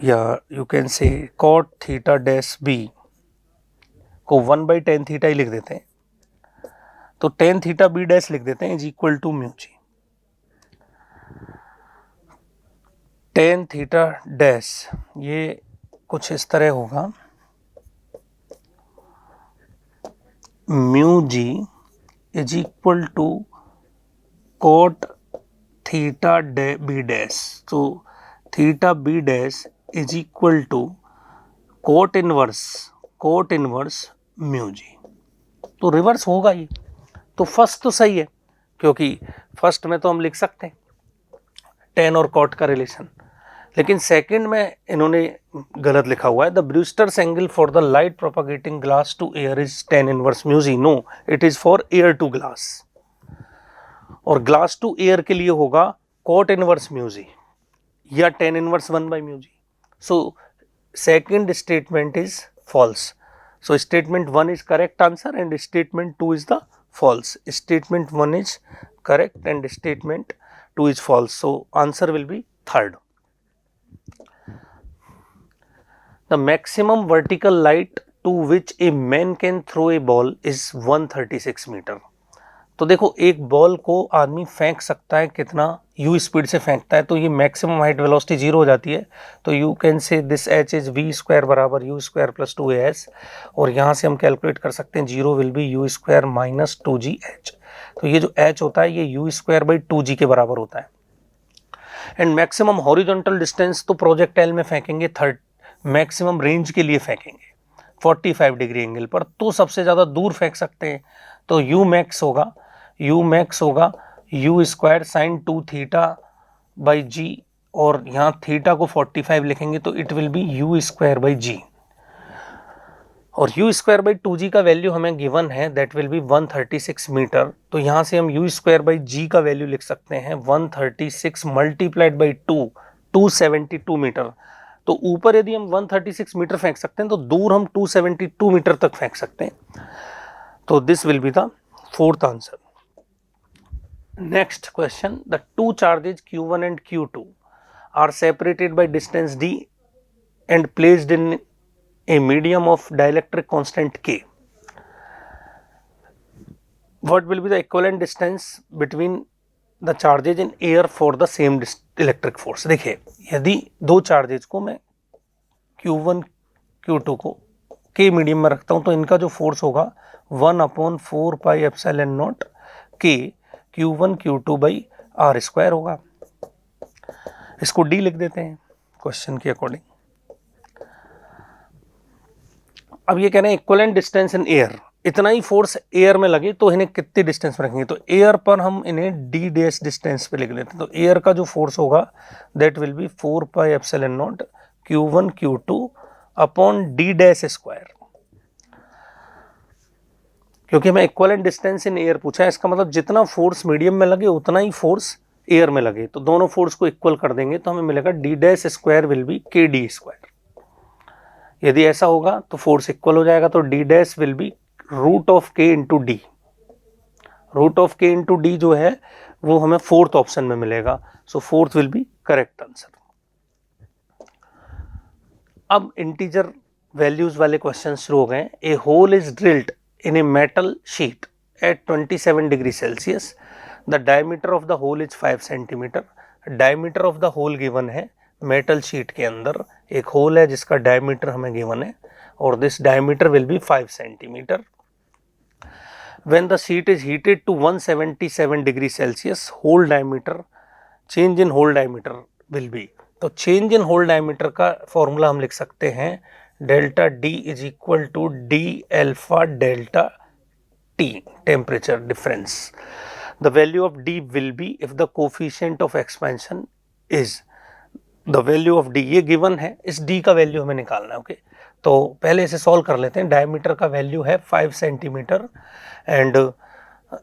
yeah, you can say cot theta dash b को 1 by tan theta ही लिख देते हैं, तो tan theta b dash लिख देते हैं is equal to mu g। tan theta dash ये कुछ इस तरह होगा, mu G is equal to cot theta B dash. तो theta B dash is equal to cot inverse mu G. तो रिवर्स होगा ही, तो फर्स्ट तो सही है क्योंकि फर्स्ट में तो हम लिख सकते हैं टेन और कॉट का रिलेशन, लेकिन सेकंड में इन्होंने गलत लिखा हुआ है the Brewster's angle for the light propagating glass to air is tan inverse mu G. No, it is for air to glass, और ग्लास टू एयर के लिए होगा cot इनवर्स म्यू जी या tan inverse 1 by mu G. So second statement is false, so statement 1 is correct answer and statement 2 is the false. Statement 1 is correct and statement 2 is false, so answer will be third. The maximum vertical light to which a man can throw a ball is 136 meter. तो देखो एक ball को आदमी फेंक सकता है कितना, u speed से फेंकता है तो ये मैक्सिमम हाइट वेलोसिटी 0 हो जाती है, तो you can say this h is v square बराबर u स्क्वायर प्लस 2as, और यहाँ से हम कैलकुलेट कर सकते हैं 0 will be u square minus 2gh। तो ये जो h होता है ये u स्क्वायर बाई 2g के बराबर होता है। एंड मैक्सिमम हॉरिजॉन्टल डिस्टेंस तो प्रोजेक्टाइल में फेंकेंगे मैक्सिमम रेंज के लिए फेंकेंगे 45 डिग्री एंगल पर, तो सबसे ज़्यादा दूर फेंक सकते हैं, तो u मैक्स होगा u square sine 2 theta by G, और यहाँ थीटा को 45 लिखेंगे तो it will be u square by G, और u स्क्वायर बाई 2g का वैल्यू हमें गिवन है दैट विल बी 136 मीटर। तो यहाँ से हम u स्क्वायर बाई जी का वैल्यू लिख सकते हैं 136 मल्टीप्लाइड बाई 272 मीटर। तो ऊपर यदि हम 136 मीटर फेंक सकते हैं तो दूर हम 272 मीटर तक फेंक सकते हैं। तो this will be the fourth answer. Next question, the two charges Q1 and Q2 are separated by distance d and placed in a medium of dielectric constant K. What will be the equivalent distance between the charges in air for the same electric force? देखिए, यदि दो charges को मैं Q1 Q2 को K medium में रखता हूं तो इनका जो फोर्स होगा 1/4 pi epsilon naught K Q1 Q2 by R square होगा। इसको D लिख देते हैं क्वेश्चन के अकॉर्डिंग। अब ये कह रहे हैं इक्विवेलेंट डिस्टेंस इन एयर, इतना ही फोर्स एयर में लगे तो इन्हें कितनी डिस्टेंस पर रखेंगे, तो एयर पर हम इन्हें d डैश डिस्टेंस पे लिख देते हैं। तो एयर का जो फोर्स होगा that will be 4 pi epsilon not Q1 Q2 upon d dash square. क्योंकि हमें इक्विवेलेंट डिस्टेंस इन एयर पूछा है, इसका मतलब जितना फोर्स मीडियम में लगे उतना ही फोर्स एयर में लगे, तो दोनों फोर्स को इक्वल कर देंगे तो हमें मिलेगा d dash square will be kd square. यदि ऐसा होगा तो फोर्स इक्वल हो जाएगा, तो d dash will be root of k into D. Root of k into D जो है वो हमें फोर्थ ऑप्शन में मिलेगा, so fourth will be correct answer. अब इंटीजर वैल्यूज वाले क्वेश्चन शुरू हो गए। A hole is drilled in a metal sheet at 27 degree Celsius, the diameter of the hole is 5 centimetre. Diameter of the hole given है, metal sheet के अंदर एक whole है जिसका डायमीटर हमें गिवन है, और this diameter will be 5 centimetre. When the sheet is heated to 177 degree Celsius, hole diameter, change in hole diameter will be, तो चेंज इन होल डायमीटर का फॉर्मूला हम लिख सकते हैं delta D is equal to D alpha delta T, temperature difference. The value of D will be if the coefficient of expansion is the value of D, ये given है, इस D का value हमें निकालना है। ओके, तो पहले इसे सॉल्व कर लेते हैं। डायमीटर का वैल्यू है 5 सेंटीमीटर एंड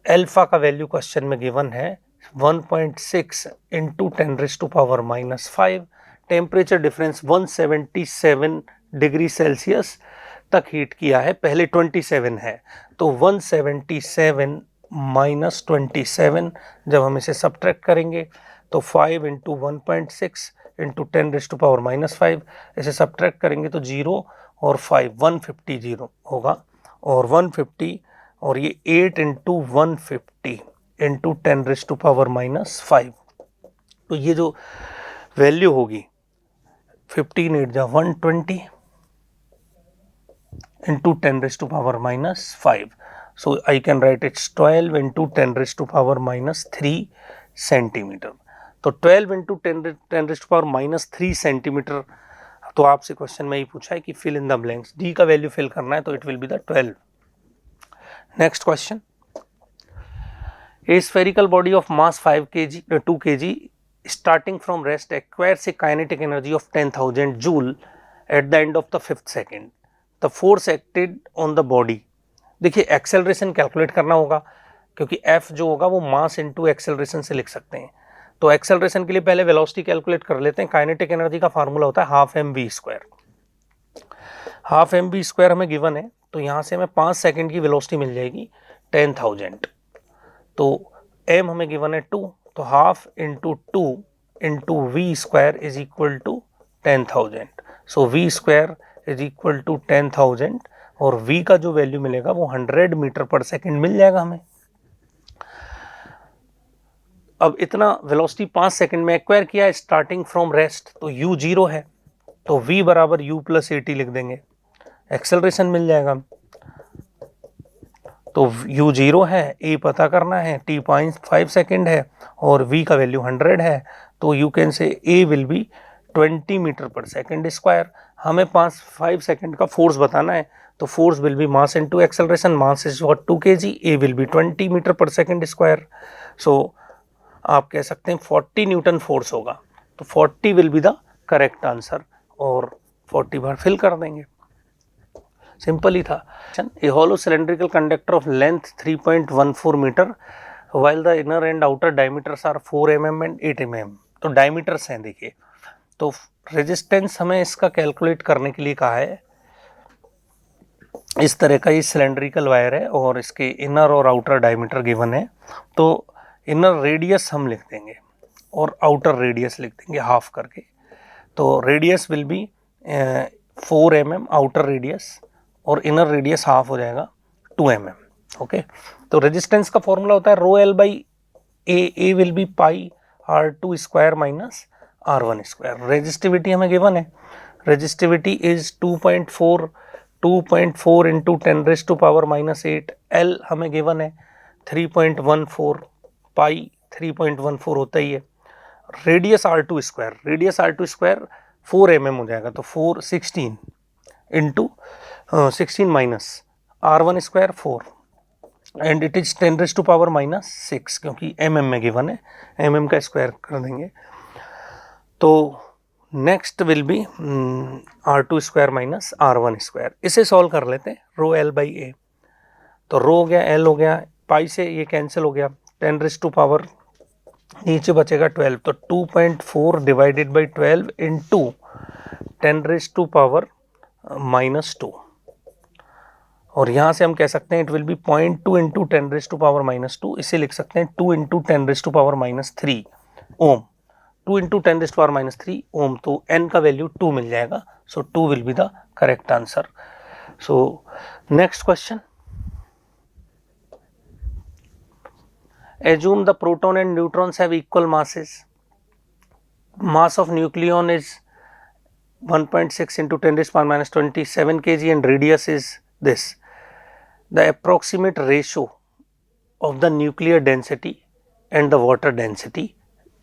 एल्फा का वैल्यू क्वेश्चन में गिवन है 1.6 into 10⁻⁻⁵। Temperature difference 177 degree Celsius तक हीट किया है, पहले 27 है, तो 177 माइनस 27, जब हम इसे सब्ट्रैक्ट करेंगे तो 5 इंटू 1.6 इंटू 10⁻⁻⁵, इसे सब्ट्रैक्ट करेंगे तो 0 और 5 150 0 होगा, और 150 और ये 8 इंटू 150 इंटू 10⁻⁻⁵, तो ये जो वैल्यू होगी 15 8 जा 120 into 10⁻⁻⁵, so I can right it's 12 into 10⁻⁻³ centimetre. तो 12 इंटू 10⁻⁻³ सेंटीमीटर। तो आपसे क्वेश्चन में ही पूछा है कि fill in the blanks, D का वैल्यू फिल करना है, तो it will be the 12। Next question, a spherical body of mass 2 kg starting from rest acquires a kinetic energy of 10,000 joule at the end of the 5th second, the force acted on the body. देखिए acceleration calculate करना होगा, क्योंकि F जो होगा वो mass into acceleration से लिख सकते हैं। तो एक्सेलरेशन के लिए पहले वेलोसिटी कैलकुलेट कर लेते हैं। काइनेटिक एनर्जी का फार्मूला होता है हाफ mv²। हाफ mv² हमें गिवन है, तो यहाँ से हमें 5 सेकंड की वेलोसिटी मिल जाएगी 10,000, तो m हमें गिवन है 2, तो half into 2 into v² is equal to 10,000, so v² is equal to 10,000, और v का जो वैल्यू मिलेगा वो 100 मीटर पर सेकेंड मिल जाएगा हमें। अब इतना वेलोसिटी 5 सेकंड में एक्वायर किया है स्टार्टिंग फ्रॉम रेस्ट, तो u 0 है तो v बराबर u प्लस at लिख देंगे, एक्सेलरेशन मिल जाएगा। तो u 0 है, a पता करना है, t 0.5 सेकेंड है और v का वैल्यू 100 है, तो you can say a will be 20 metre per second square. हमें 5 सेकेंड का फोर्स बताना है, तो force will be mass into acceleration, mass is what 2 kg, a will be 20 metre per second square. So आप कह सकते हैं 40 न्यूटन फोर्स होगा, तो 40 will be the correct answer और 40 बार फिल कर देंगे, सिंपल ही था। A hollow cylindrical conductor of length 3.14 metre while the inner and outer diameters are 4 mm and 8 mm, तो डायमीटर्स हैं देखिए। तो रेजिस्टेंस हमें इसका कैलकुलेट करने के लिए कहा है, इस तरह का ये सिलेंड्रिकल वायर है और इसके इनर और आउटर डायमीटर गिवन है, तो इनर रेडियस हम लिख देंगे और आउटर रेडियस लिख देंगे हाफ करके। तो radius will be 4 mm outer radius और इनर रेडियस हाफ हो जाएगा 2 mm। ओके, तो रेजिस्टेंस का फॉर्मूला होता है rho L by A will be pi R2 square minus R1 square. Resistivity हमें गिवन है, रेजिस्टिविटी इज 2.4 इंटू 10⁻⁻⁸, एल हमें गिवन है 3.14, पाई 3.14 होता ही है। Radius R2 square, radius R2 square 4 mm हो जाएगा, तो 416 into 16 minus R1 square 4 and it is 10⁻⁻⁶, क्योंकि mm में गिवन है, mm का स्क्वायर कर देंगे। तो next will be R2 square minus R1 square. इसे सॉल्व कर लेते हैं, रो एल बाई ए, तो रो हो गया, एल हो गया, पाई से ये कैंसिल हो गया, 10⁻, नीचे बचेगा 12, तो 2.4 डिवाइडेड बाई 12 इंटू 10⁻⁻², और यहाँ से हम कह सकते हैं इट विल बी 0.2 इंटू 10⁻², इसे लिख सकते हैं 2 इंटू 10⁻³ ओम, 2 इंटू 10⁻³ ओम, तो n का वैल्यू 2 मिल जाएगा, सो 2 will be the correct answer. So next question, assume the proton and neutrons have equal masses, mass of nucleon is 1.6 into 10⁻⁻27 kg and radius is this, the approximate ratio of the nuclear density and the water density।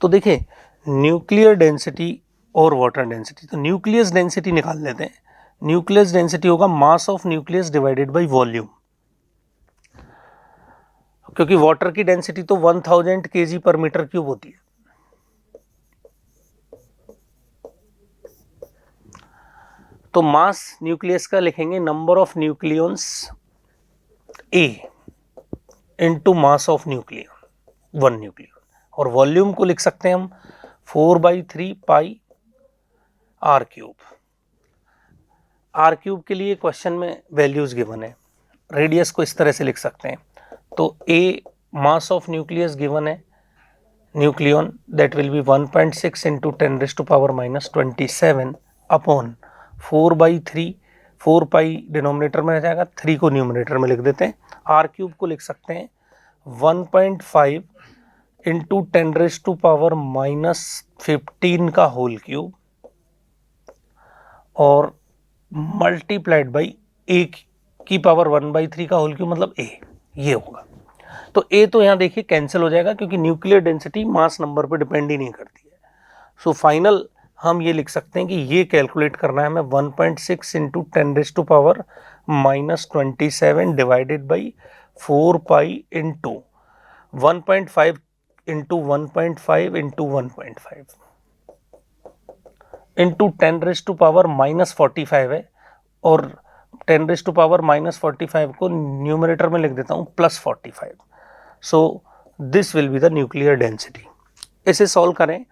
तो देखिए nuclear density और water density, तो nucleus density निकाल लेते हैं। Nucleus density होगा मास of nucleus divided by volume, क्योंकि water की डेंसिटी तो 1000 kg पर मीटर क्यूब होती है। तो मास न्यूक्लियस का लिखेंगे number of nucleons A into mass of nucleon, 1 nucleon, और वॉल्यूम को लिख सकते हैं हम 4/3 पाई R³। R³ के लिए क्वेश्चन में वैल्यूज गिवन है, रेडियस को इस तरह से लिख सकते हैं, तो A mass of nucleus given है, nucleon that will be 1.6 into 10⁻⁻27 upon 4/3, 4 pi denominator में रह जाएगा, 3 को न्यूमरेटर में लिख देते हैं। R³ को लिख सकते हैं 1.5 इंटू 10⁻⁻15 का होल क्यूब और मल्टीप्लाइड बाई A की पावर 1/3 का होल क्यूब, मतलब A, ये होगा। तो A तो यहाँ देखिए कैंसिल हो जाएगा, क्योंकि न्यूक्लियर डेंसिटी मास नंबर पर डिपेंड ही नहीं करती है। सो फाइनल हम ये लिख सकते हैं कि ये कैलकुलेट करना है हमें 1.6 into 10⁻⁻27 divided by 4 pi into 1.5 into 1.5 into 1.5 into 10⁻⁻45 है, और 10⁻⁻45 को न्यूमरेटर में लिख देता हूँ +45। So this will be the nuclear density. इसे सॉल्व करें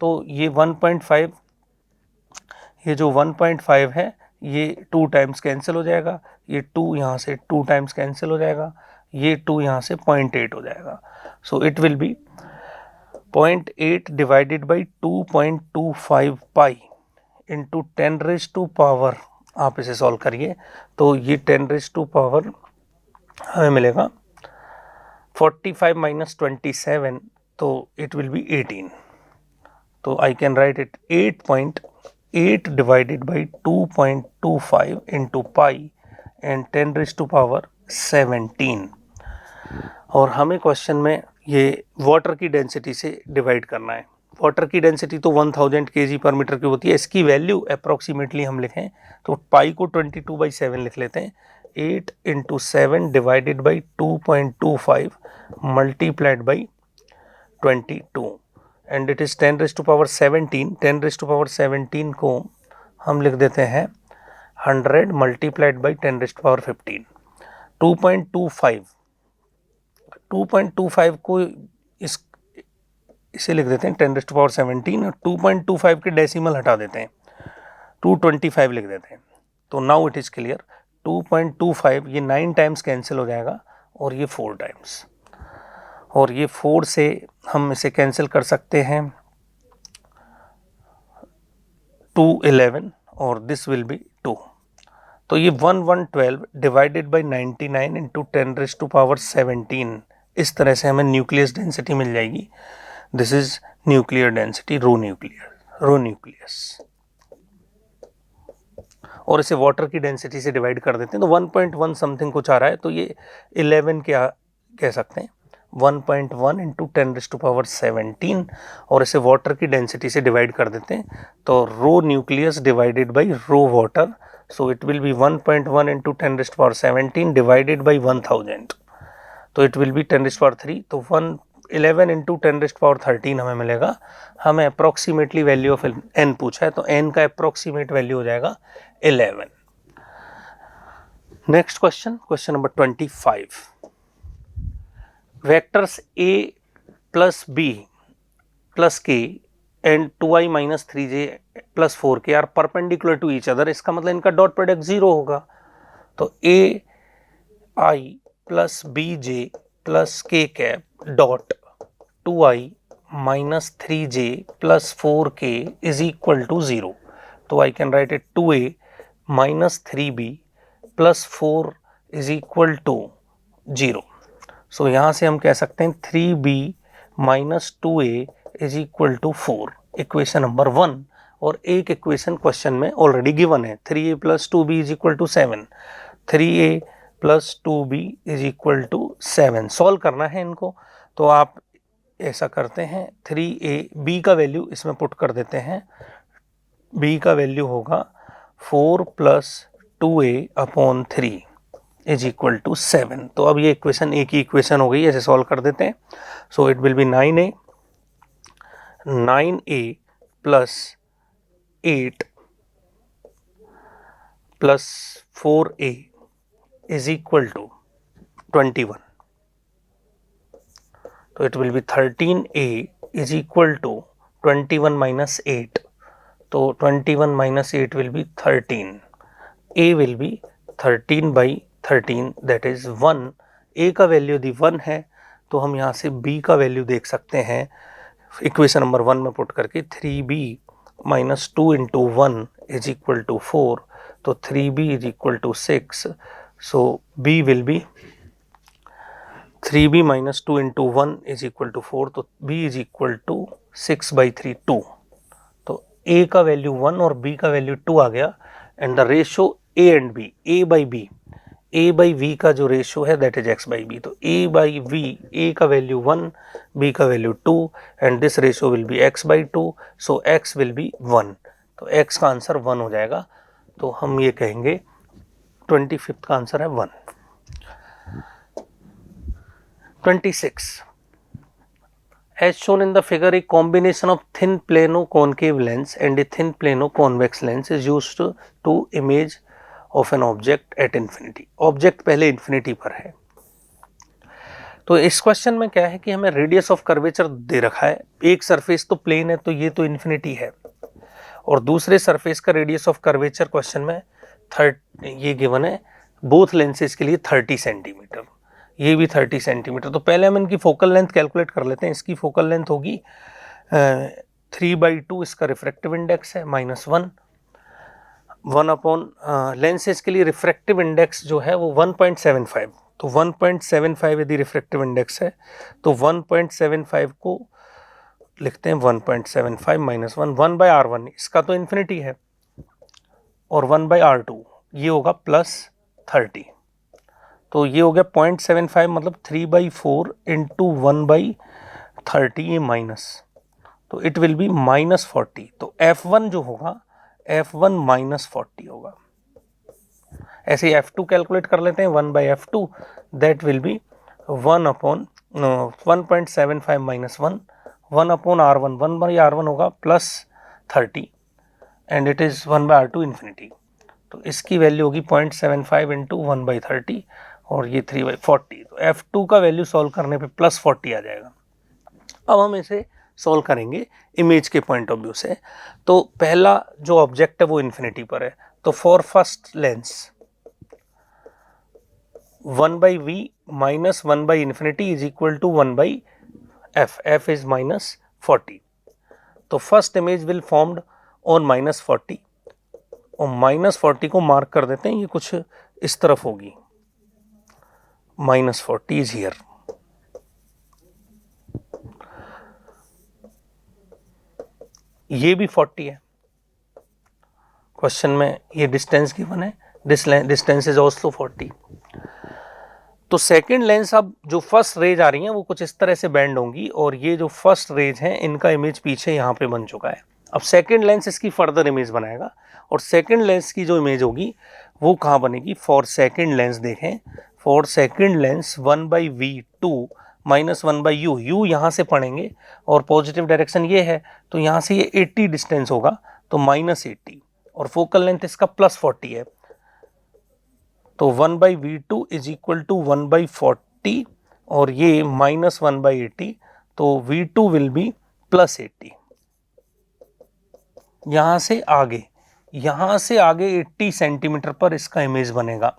तो ये 1.5, ये जो 1.5 है ये 2 टाइम्स कैंसिल हो जाएगा, ये 2 यहाँ से 2 टाइम्स कैंसिल हो जाएगा, ये 2 यहाँ से 0.8 हो जाएगा। So it will B 0.8 divided by 2.25 pi into 10⁻, आप इसे सॉल्व करिए तो ये 10⁻ हमें मिलेगा 45 - 27, तो इट विल बी 18. तो I can write it 8.8 divided by 2.25 into pi and 10⁻17. और हमें क्वेश्चन में ये वाटर की डेंसिटी से डिवाइड करना है. वाटर की डेंसिटी तो 1000 kg पर मीटर की होती है. इसकी वैल्यू अप्रॉक्सीमेटली हम लिखें तो पाई को 22/7 लिख लेते हैं. 8 into 7 divided by 2.25 multiplied by 22 and it is 10⁻17. 10⁻17 को हम लिख देते हैं 100 मल्टीप्लाइड बाई 10⁻15. 2.25 को इसे लिख देते हैं 10⁻17 और 2.25 के डेसिमल हटा देते हैं 225 लिख देते हैं. तो नाउ इट इज़ क्लियर. 2.25 ये 9 टाइम्स कैंसिल हो जाएगा और ये 4 टाइम्स, और ये 4 से हम इसे कैंसिल कर सकते हैं 211 और दिस विल बी 2. तो ये 1112 डिवाइडेड बाई 99 इंटू 10⁻17 इस तरह से हमें न्यूक्लियस डेंसिटी मिल जाएगी. This is nuclear density rho nucleus. और इसे वाटर की डेंसिटी से डिवाइड कर देते हैं तो 1.1 समथिंग कुछ आ रहा है, तो ये 11 क्या कह सकते हैं 1.1 इंटू 10⁻17 और इसे वाटर की डेंसिटी से डिवाइड कर देते हैं तो rho nucleus divided by rho water. So it will be 1.1 into 10⁻17 divided by 1000, तो इट विल बी 10⁻3. तो 11 इंटू 10⁻13 हमें मिलेगा. हमें अप्रॉक्सीमेटली वैल्यू ऑफ n पूछा है तो n का अप्रॉक्सीमेट वैल्यू हो जाएगा 11. Next question, question number 25. Vectors a plus b plus k and 2i minus 3j plus 4k are perpendicular to each other. इसका मतलब इनका डॉट प्रोडक्ट 0 होगा. तो a i plus bj plus k cap dot 2i minus 3j plus 4k is equal to 0. तो I can write it 2a minus 3b plus 4 is equal to 0. सो यहाँ से हम कह सकते हैं 3b minus 2a is equal to 4, equation number 1. और एक equation question में ऑलरेडी गिवन है 3a plus 2b is equal to 7. 3a plus 2b is equal to 7 solve करना है इनको. तो आप ऐसा करते हैं 3a b का वैल्यू इसमें पुट कर देते हैं. b का वैल्यू होगा 4 plus 2a upon 3 is equal to 7. तो अब ये इक्वेशन एक ही इक्वेशन हो गई, ऐसे सॉल्व कर देते हैं. So it will be 9a plus 8 plus 4a is equal to 21. तो it will be 13a is equal to 21 minus 8. तो 21 minus 8 will be 13. a will be 13 by 13 that is 1. a का value यदि 1 है तो हम यहाँ से b का वैल्यू देख सकते हैं इक्वेशन नंबर 1 में पुट करके 3b minus 2 into 1 is equal to 4. तो 3b is equal to 6. So b will be 3b minus 2 into 1 is equal to 4. तो b इज इक्वल टू 6/3 2. तो a का वैल्यू 1 और b का वैल्यू 2 आ गया. And the ratio a and b, a by v का जो ratio है that is x by b. तो a बाई v, a का वैल्यू 1, b का value 2 and this ratio will be x by 2. So x will be 1. तो x का answer 1 हो जाएगा. तो हम ये कहेंगे 25th का आंसर है 1. 26. As shown in the figure, a combination of thin plano concave lens and a thin plano convex lens is used to image of an object at infinity. Object पहले infinity पर है. तो इस question में क्या है कि हमें रेडियस ऑफ कर्वेचर दे रखा है. एक सरफेस तो प्लेन है तो ये तो इन्फिनिटी है, और दूसरे सरफेस का रेडियस ऑफ कर्वेचर क्वेश्चन में ये गिवन है बोथ लेंसेज के लिए 30 सेंटीमीटर, ये भी 30 सेंटीमीटर. तो पहले हम इनकी फोकल लेंथ कैलकुलेट कर लेते हैं. इसकी फोकल लेंथ होगी 3/2, इसका रिफ्रैक्टिव इंडेक्स है -1 अपॉन लेंसेज के लिए रिफ्रैक्टिव इंडेक्स जो है वो 1.75. तो 1.75 यदि रिफ्रैक्टिव इंडेक्स है तो 1.75 को लिखते हैं 1.75 माइनस 1/r1, इसका तो इन्फिनिटी है, और 1/r2 ये होगा +30, तो ये हो गया 0.75 मतलब 3/4 इंटू 1/30, ये माइनस, तो इट विल बी -40। तो F1 जो होगा F1 -40 होगा। ऐसे ही F2 कैलकुलेट कर लेते हैं, 1/F2 that will B 1.75 minus 1/R1, 1/R1 होगा +30 and it is 1/R2 infinity. तो इसकी वैल्यू होगी 0.75 इंटू 1/30 और ये 3/40। तो F2 का वैल्यू सॉल्व करने पे +40 आ जाएगा। अब हम इसे सॉल्व करेंगे इमेज के पॉइंट ऑफ व्यू से। तो पहला जो ऑब्जेक्ट है वो इन्फिनिटी पर है, तो for first lens 1/v minus 1/infinity is equal to 1/f, f is -40। तो first image will formed on -40, और -40 को मार्क कर देते हैं, ये कुछ इस तरफ होगी, -40 इज हियर। ये भी 40 है, क्वेश्चन में ये डिस्टेंस गिवन है, डिस्टेंस इज ऑल्सो 40। तो सेकंड लेंस, अब जो फर्स्ट रेज आ रही हैं वो कुछ इस तरह से बेंड होंगी, और ये जो फर्स्ट रेज हैं इनका इमेज पीछे यहाँ पे बन चुका है। अब सेकंड लेंस इसकी फर्दर इमेज बनाएगा, और सेकंड लेंस की जो इमेज होगी वो कहाँ बनेगी, फॉर सेकंड लेंस देखें, for second lens 1/v2 minus 1/u, u यहाँ से पढ़ेंगे और पॉजिटिव डायरेक्शन ये है, तो यहाँ से ये 80 डिस्टेंस होगा, तो -80, और फोकल लेंथ इसका +40 है, तो 1/v2 इज इक्वल टू 1/40 और ये -1/80, तो v2 विल बी +80। यहां से आगे 80 सेंटीमीटर पर इसका इमेज बनेगा।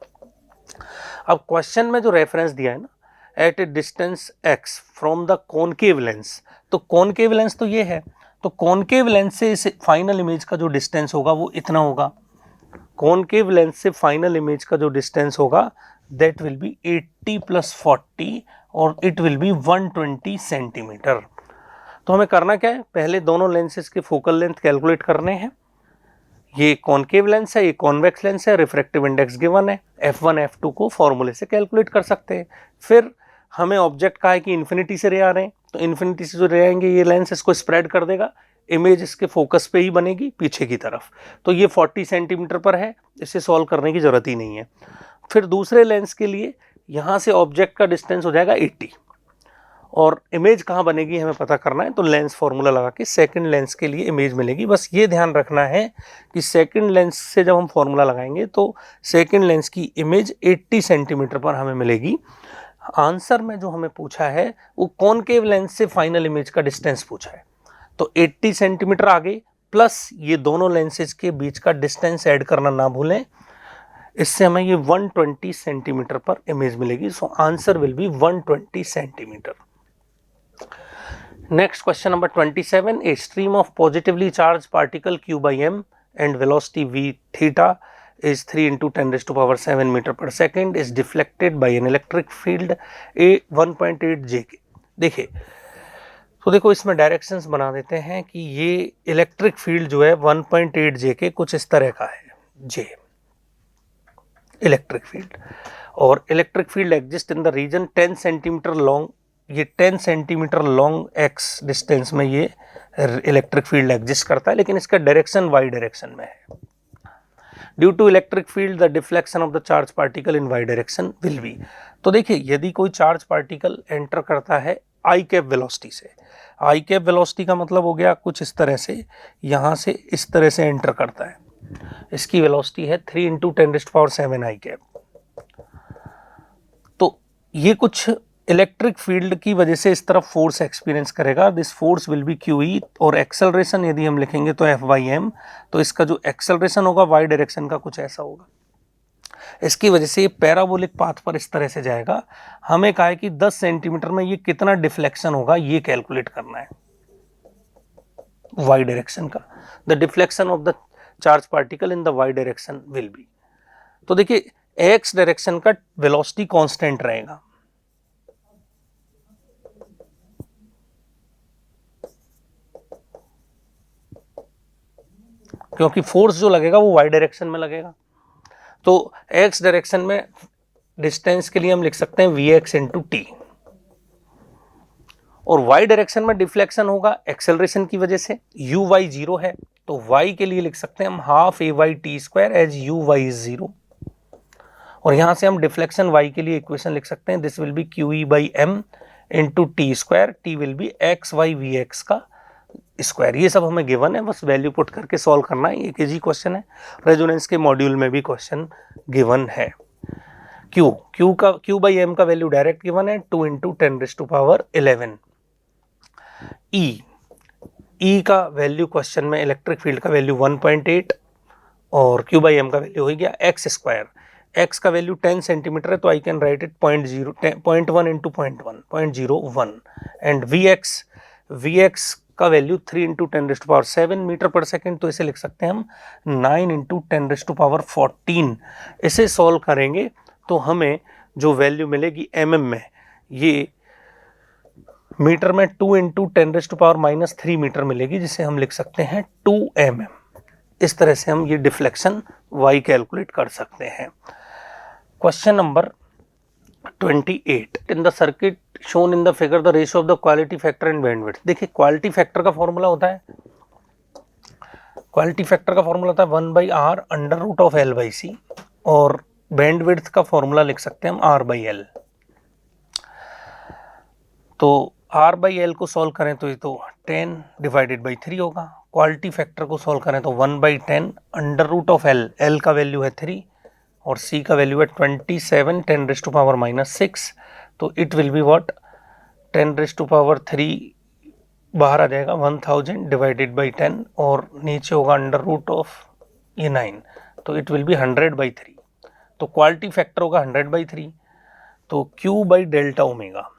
अब क्वेश्चन में जो रेफरेंस दिया है ना, at a distance x from the concave lens, तो कॉनकेव लेंस तो ये है, तो कॉनकेव लेंस से इस फाइनल इमेज का जो डिस्टेंस होगा वो इतना होगा। कॉनकेव लेंस से फाइनल इमेज का जो डिस्टेंस होगा दैट विल बी 80 + 40 और इट विल बी 120 सेंटीमीटर। तो हमें करना क्या है, पहले दोनों लेंसेज के फोकल लेंथ कैलकुलेट करने हैं। ये कॉनकेव लेंस है, ये कॉन्वेक्स लेंस है, रिफ्रैक्टिव इंडेक्स गिवन है, F1 F2 को फॉर्मूले से कैलकुलेट कर सकते हैं। फिर हमें ऑब्जेक्ट का है कि इन्फिनिटी से रे आ रहे हैं, तो इन्फिनिटी से जो रे आएंगे ये लेंस इसको स्प्रेड कर देगा, इमेज इसके फोकस पे ही बनेगी पीछे की तरफ। तो ये 40 सेंटीमीटर पर है, इसे सॉल्व करने की जरूरत ही नहीं है। फिर दूसरे लेंस के लिए यहाँ से ऑब्जेक्ट का डिस्टेंस हो जाएगा 80, और इमेज कहाँ बनेगी हमें पता करना है, तो लेंस फॉर्मूला लगा के सेकंड लेंस के लिए इमेज मिलेगी। बस ये ध्यान रखना है कि सेकंड लेंस से जब हम फॉर्मूला लगाएंगे तो सेकंड लेंस की इमेज 80 सेंटीमीटर पर हमें मिलेगी। आंसर में जो हमें पूछा है वो कॉनकेव लेंस से फाइनल इमेज का डिस्टेंस पूछा है, तो 80 सेंटीमीटर आगे प्लस ये दोनों लेंसेज के बीच का डिस्टेंस ऐड करना ना भूलें, इससे हमें ये 120 सेंटीमीटर पर इमेज मिलेगी। सो answer will B 120 centimetre. Next question number 27, a stream of positively charged particle q by m and velocity v theta is 3 into 10⁻⁷ meter per second is deflected by an electric field a 1.8 j के। देखिए, तो देखो इसमें directions बना देते हैं कि ये इलेक्ट्रिक फील्ड जो है 1.8 जे के कुछ इस तरह का है, जे इलेक्ट्रिक फील्ड, और electric field exist in the region 10 centimetre long, ये 10 सेंटीमीटर लॉन्ग एक्स डिस्टेंस में ये इलेक्ट्रिक फील्ड एग्जिस्ट करता है, लेकिन इसका डायरेक्शन वाई डायरेक्शन में है। Due to electric field the deflection of the charge particle in Y direction will be. तो देखिए, यदि कोई चार्ज पार्टिकल एंटर करता है आई कैप वेलोसिटी से, आई कैप वेलोसिटी का मतलब हो गया कुछ इस तरह से, यहाँ से इस तरह से एंटर करता है, इसकी वेलोसिटी है 3 into 10⁻⁷ आई कैप। तो ये कुछ इलेक्ट्रिक फील्ड की वजह से इस तरफ फोर्स एक्सपीरियंस करेगा, this force will B QE, और एक्सेलरेशन यदि हम लिखेंगे तो F/m, तो इसका जो एक्सेलरेशन होगा वाई डायरेक्शन का कुछ ऐसा होगा। इसकी वजह से ये पैराबोलिक पाथ पर इस तरह से जाएगा। हमें कहा है कि 10 सेंटीमीटर में ये कितना डिफ्लेक्शन होगा ये कैलकुलेट करना है वाई डायरेक्शन का। The deflection of the charge particle in the Y direction will be. तो देखिए, एक्स डायरेक्शन का वेलोसिटी कांस्टेंट रहेगा, क्योंकि फोर्स जो लगेगा वो वाई डायरेक्शन में लगेगा। तो एक्स डायरेक्शन में डिस्टेंस के लिए हम लिख सकते हैं वी एक्स इंटू टी, और वाई डायरेक्शन में डिफ्लेक्शन होगा एक्सेलरेशन की वजह से, यू वाई जीरो है, तो वाई के लिए लिख सकते हैं हम half A Y T square as U Y is zero, और यहां से हम डिफ्लेक्शन वाई के लिए इक्वेशन लिख सकते हैं, this will be Q E by M into T square, T will be X Y V X का स्क्वायर। ये सब हमें गिवन है, बस वैल्यू पुट करके सॉल्व करना है, एक इजी क्वेश्चन है। रेजोनेंस के मॉड्यूल में भी क्वेश्चन गिवन है। क्यू बाई एम का वैल्यू डायरेक्ट गिवन है 2 इंटू 10⁻11। ई का वैल्यू क्वेश्चन में इलेक्ट्रिक फील्ड का वैल्यू 1.8 और क्यू बाई एम का वैल्यू हो गया एक्स स्क्वायर। एक्स का वैल्यू 10 सेंटीमीटर है, तो I can write it 0.1 into 0.1 and V X का value 3 into 10⁻7 metre per second, तो इसे लिख सकते हैं हम 9 इंटू 10⁻14। इसे सॉल्व करेंगे तो हमें जो वैल्यू मिलेगी एमएम में, ये मीटर में 2 इंटू 10⁻³ मीटर मिलेगी, जिसे हम लिख सकते हैं 2 mm। इस तरह से हम ये डिफ्लेक्शन y कैलकुलेट कर सकते हैं। Question number 28, in the circuit shown in the figure the ratio of the quality factor and bandwidth. देखिए क्वालिटी फैक्टर का फॉर्मूला होता है, 1/r under root of l/c, और बैंडविड्थ का फॉर्मूला लिख सकते हैं हम r/l। तो r/l को सॉल्व करें तो ये तो 10 डिवाइडेड बाई 3 होगा। क्वालिटी फैक्टर को सॉल्व करें तो 1/10 अंडर रूट ऑफ l का वैल्यू है 3 और c का वैल्यू है 27 10⁻⁻6, तो इट विल बी व्हाट 10⁻³ बाहर आ जाएगा 1000 डिवाइडेड बाई 10 और नीचे होगा अंडर रूट ऑफ ये 9, तो इट विल बी 100/3। तो क्वालिटी फैक्टर होगा 100/3, तो Q बाई डेल्टा ओमेगा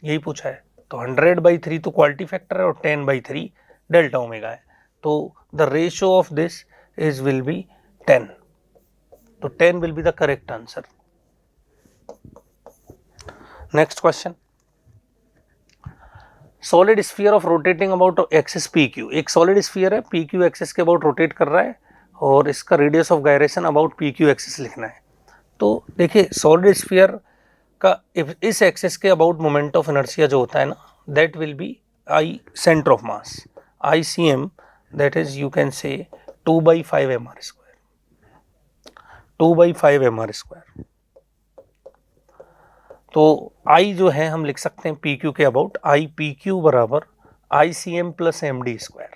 यही पूछा है, तो 100/3 तो क्वालिटी फैक्टर है और 10/3 डेल्टा ओमेगा है, तो the ratio of this is will be 10, तो 10 will be the correct answer. Next question, solid sphere of rotating about axis P Q. एक सॉलिड स्फीयर है, पी क्यू एक्सिस के about rotate कर रहा है और इसका radius of gyration about P Q axis लिखना है। तो देखिए सॉलिड स्फीयर का इस एक्सिस के अबाउट मोमेंट ऑफ इनर्शिया जो होता है ना, that will be I centre of mass ICM, that is you can say 2/5 mr², 2/5 mr²। तो I जो है हम लिख सकते हैं PQ के अबाउट, IPQ बराबर ICM प्लस MD²,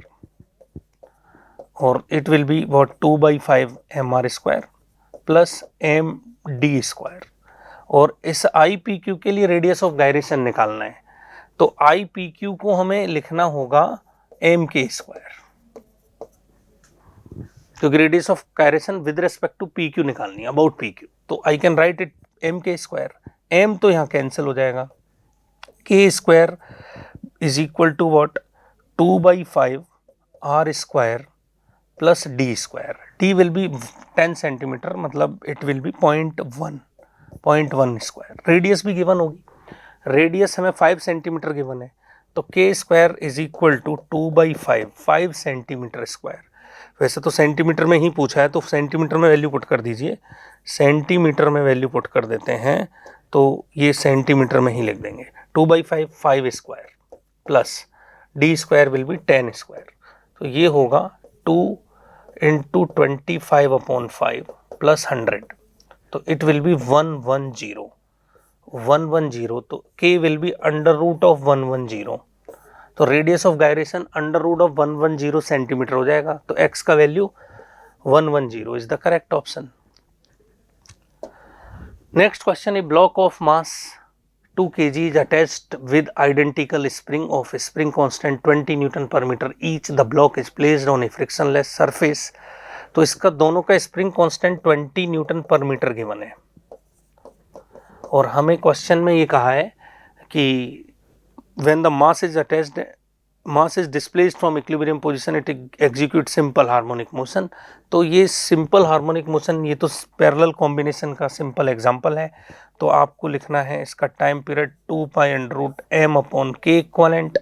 और it will be what 2/5 mr² plus MD², और इस IPQ के लिए रेडियस ऑफ गायरेशन निकालना है, तो IPQ को हमें लिखना होगा MK², क्योंकि radius of gyration with respect to PQ निकालनी है, अबाउट PQ, तो I can write it MK²। M तो यहाँ कैंसिल हो जाएगा, K² is equal to what 2/5 R² plus D²। D will be 10 centimetre, मतलब इट विल बी 0.1 रेडियस भी given होगी, रेडियस हमें 5 सेंटीमीटर गिवन है, तो K² is equal to 2/5 centimetre square. वैसे तो सेंटीमीटर में ही पूछा है, तो सेंटीमीटर में वैल्यू पुट कर दीजिए, सेंटीमीटर में वैल्यू पुट कर देते हैं, तो ये सेंटीमीटर में ही लिख देंगे 2/5 5² प्लस D² विल बी 10², तो ये होगा 2 इंटू 25/5 प्लस 100, तो इट विल बी 110, तो K will be under root of 110, तो radius of gyration under root of 110 centimetre हो जाएगा, तो X का value 110 is the correct option. Next question, a block of mass 2 kg is attached with identical spring of spring constant 20 Newton per meter each. The block is placed on a frictionless surface. तो इसका दोनों का spring constant 20 Newton पर metre given है, और हमें question में ये कहा है कि when the mass is attached mass is displaced from equilibrium position, it execute simple harmonic motion. तो ये सिंपल हार्मोनिक मोशन, ये तो पैरेलल कॉम्बिनेशन का सिंपल एग्जांपल है। तो आपको लिखना है इसका टाइम पीरियड 2π√m/k इक्वलेंट।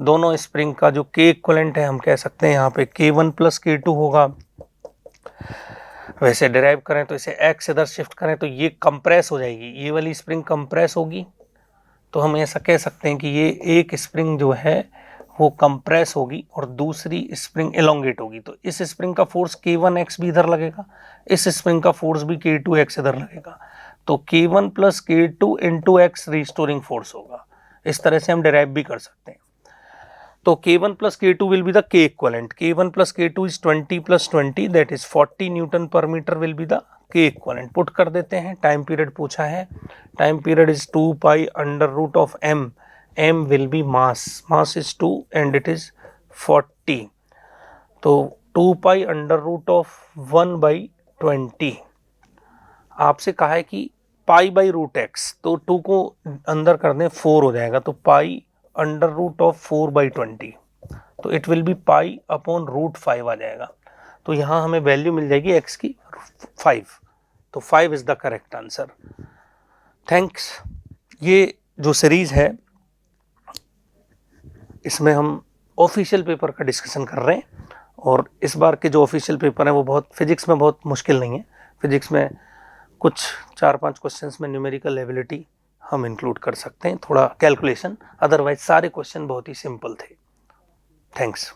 दोनों स्प्रिंग का जो k इक्वलेंट है हम कह सकते हैं यहाँ पे k1 + k2 होगा। वैसे डिराइव करें तो इसे x इधर शिफ्ट करें तो ये कंप्रेस हो जाएगी, ये वाली स्प्रिंग कंप्रेस होगी। तो हम ऐसा कह सकते हैं कि ये एक स्प्रिंग जो है वो कंप्रेस होगी और दूसरी स्प्रिंग एलोंगेट होगी। तो इस स्प्रिंग का फोर्स k1x भी इधर लगेगा, इस स्प्रिंग का फोर्स भी k2x इधर लगेगा। तो k1 + k2 × x restoring force होगा। इस तरह से हम डिराइव भी कर सकते हैं। तो k1 + k2 will be the k equivalent. k1 + k2 is 20 + 20, that is 40 Nm/m will be the k equivalent. Put कर देते हैं। टाइम पीरियड पूछा है, time period is 2π√m, m will be mass, mass is 2 and it is 40. तो 2π√1/20। आपसे कहा है कि π/√x, तो 2 को अंदर कर दें 4 हो जाएगा, तो π√4/20, तो इट विल बी π/√5 आ जाएगा। तो यहाँ हमें वैल्यू मिल जाएगी x की 5। तो 5 is the correct answer. Thanks. ये जो सीरीज है इसमें हम ऑफिशियल पेपर का डिस्कशन कर रहे हैं, और इस बार के जो ऑफिशियल पेपर है वो बहुत फिजिक्स में बहुत मुश्किल नहीं है। फिजिक्स में कुछ 4-5 क्वेश्चंस में न्यूमेरिकल एबिलिटी हम इंक्लूड कर सकते हैं, थोड़ा कैलकुलेशन, अदरवाइज सारे क्वेश्चन बहुत ही सिंपल थे। थैंक्स।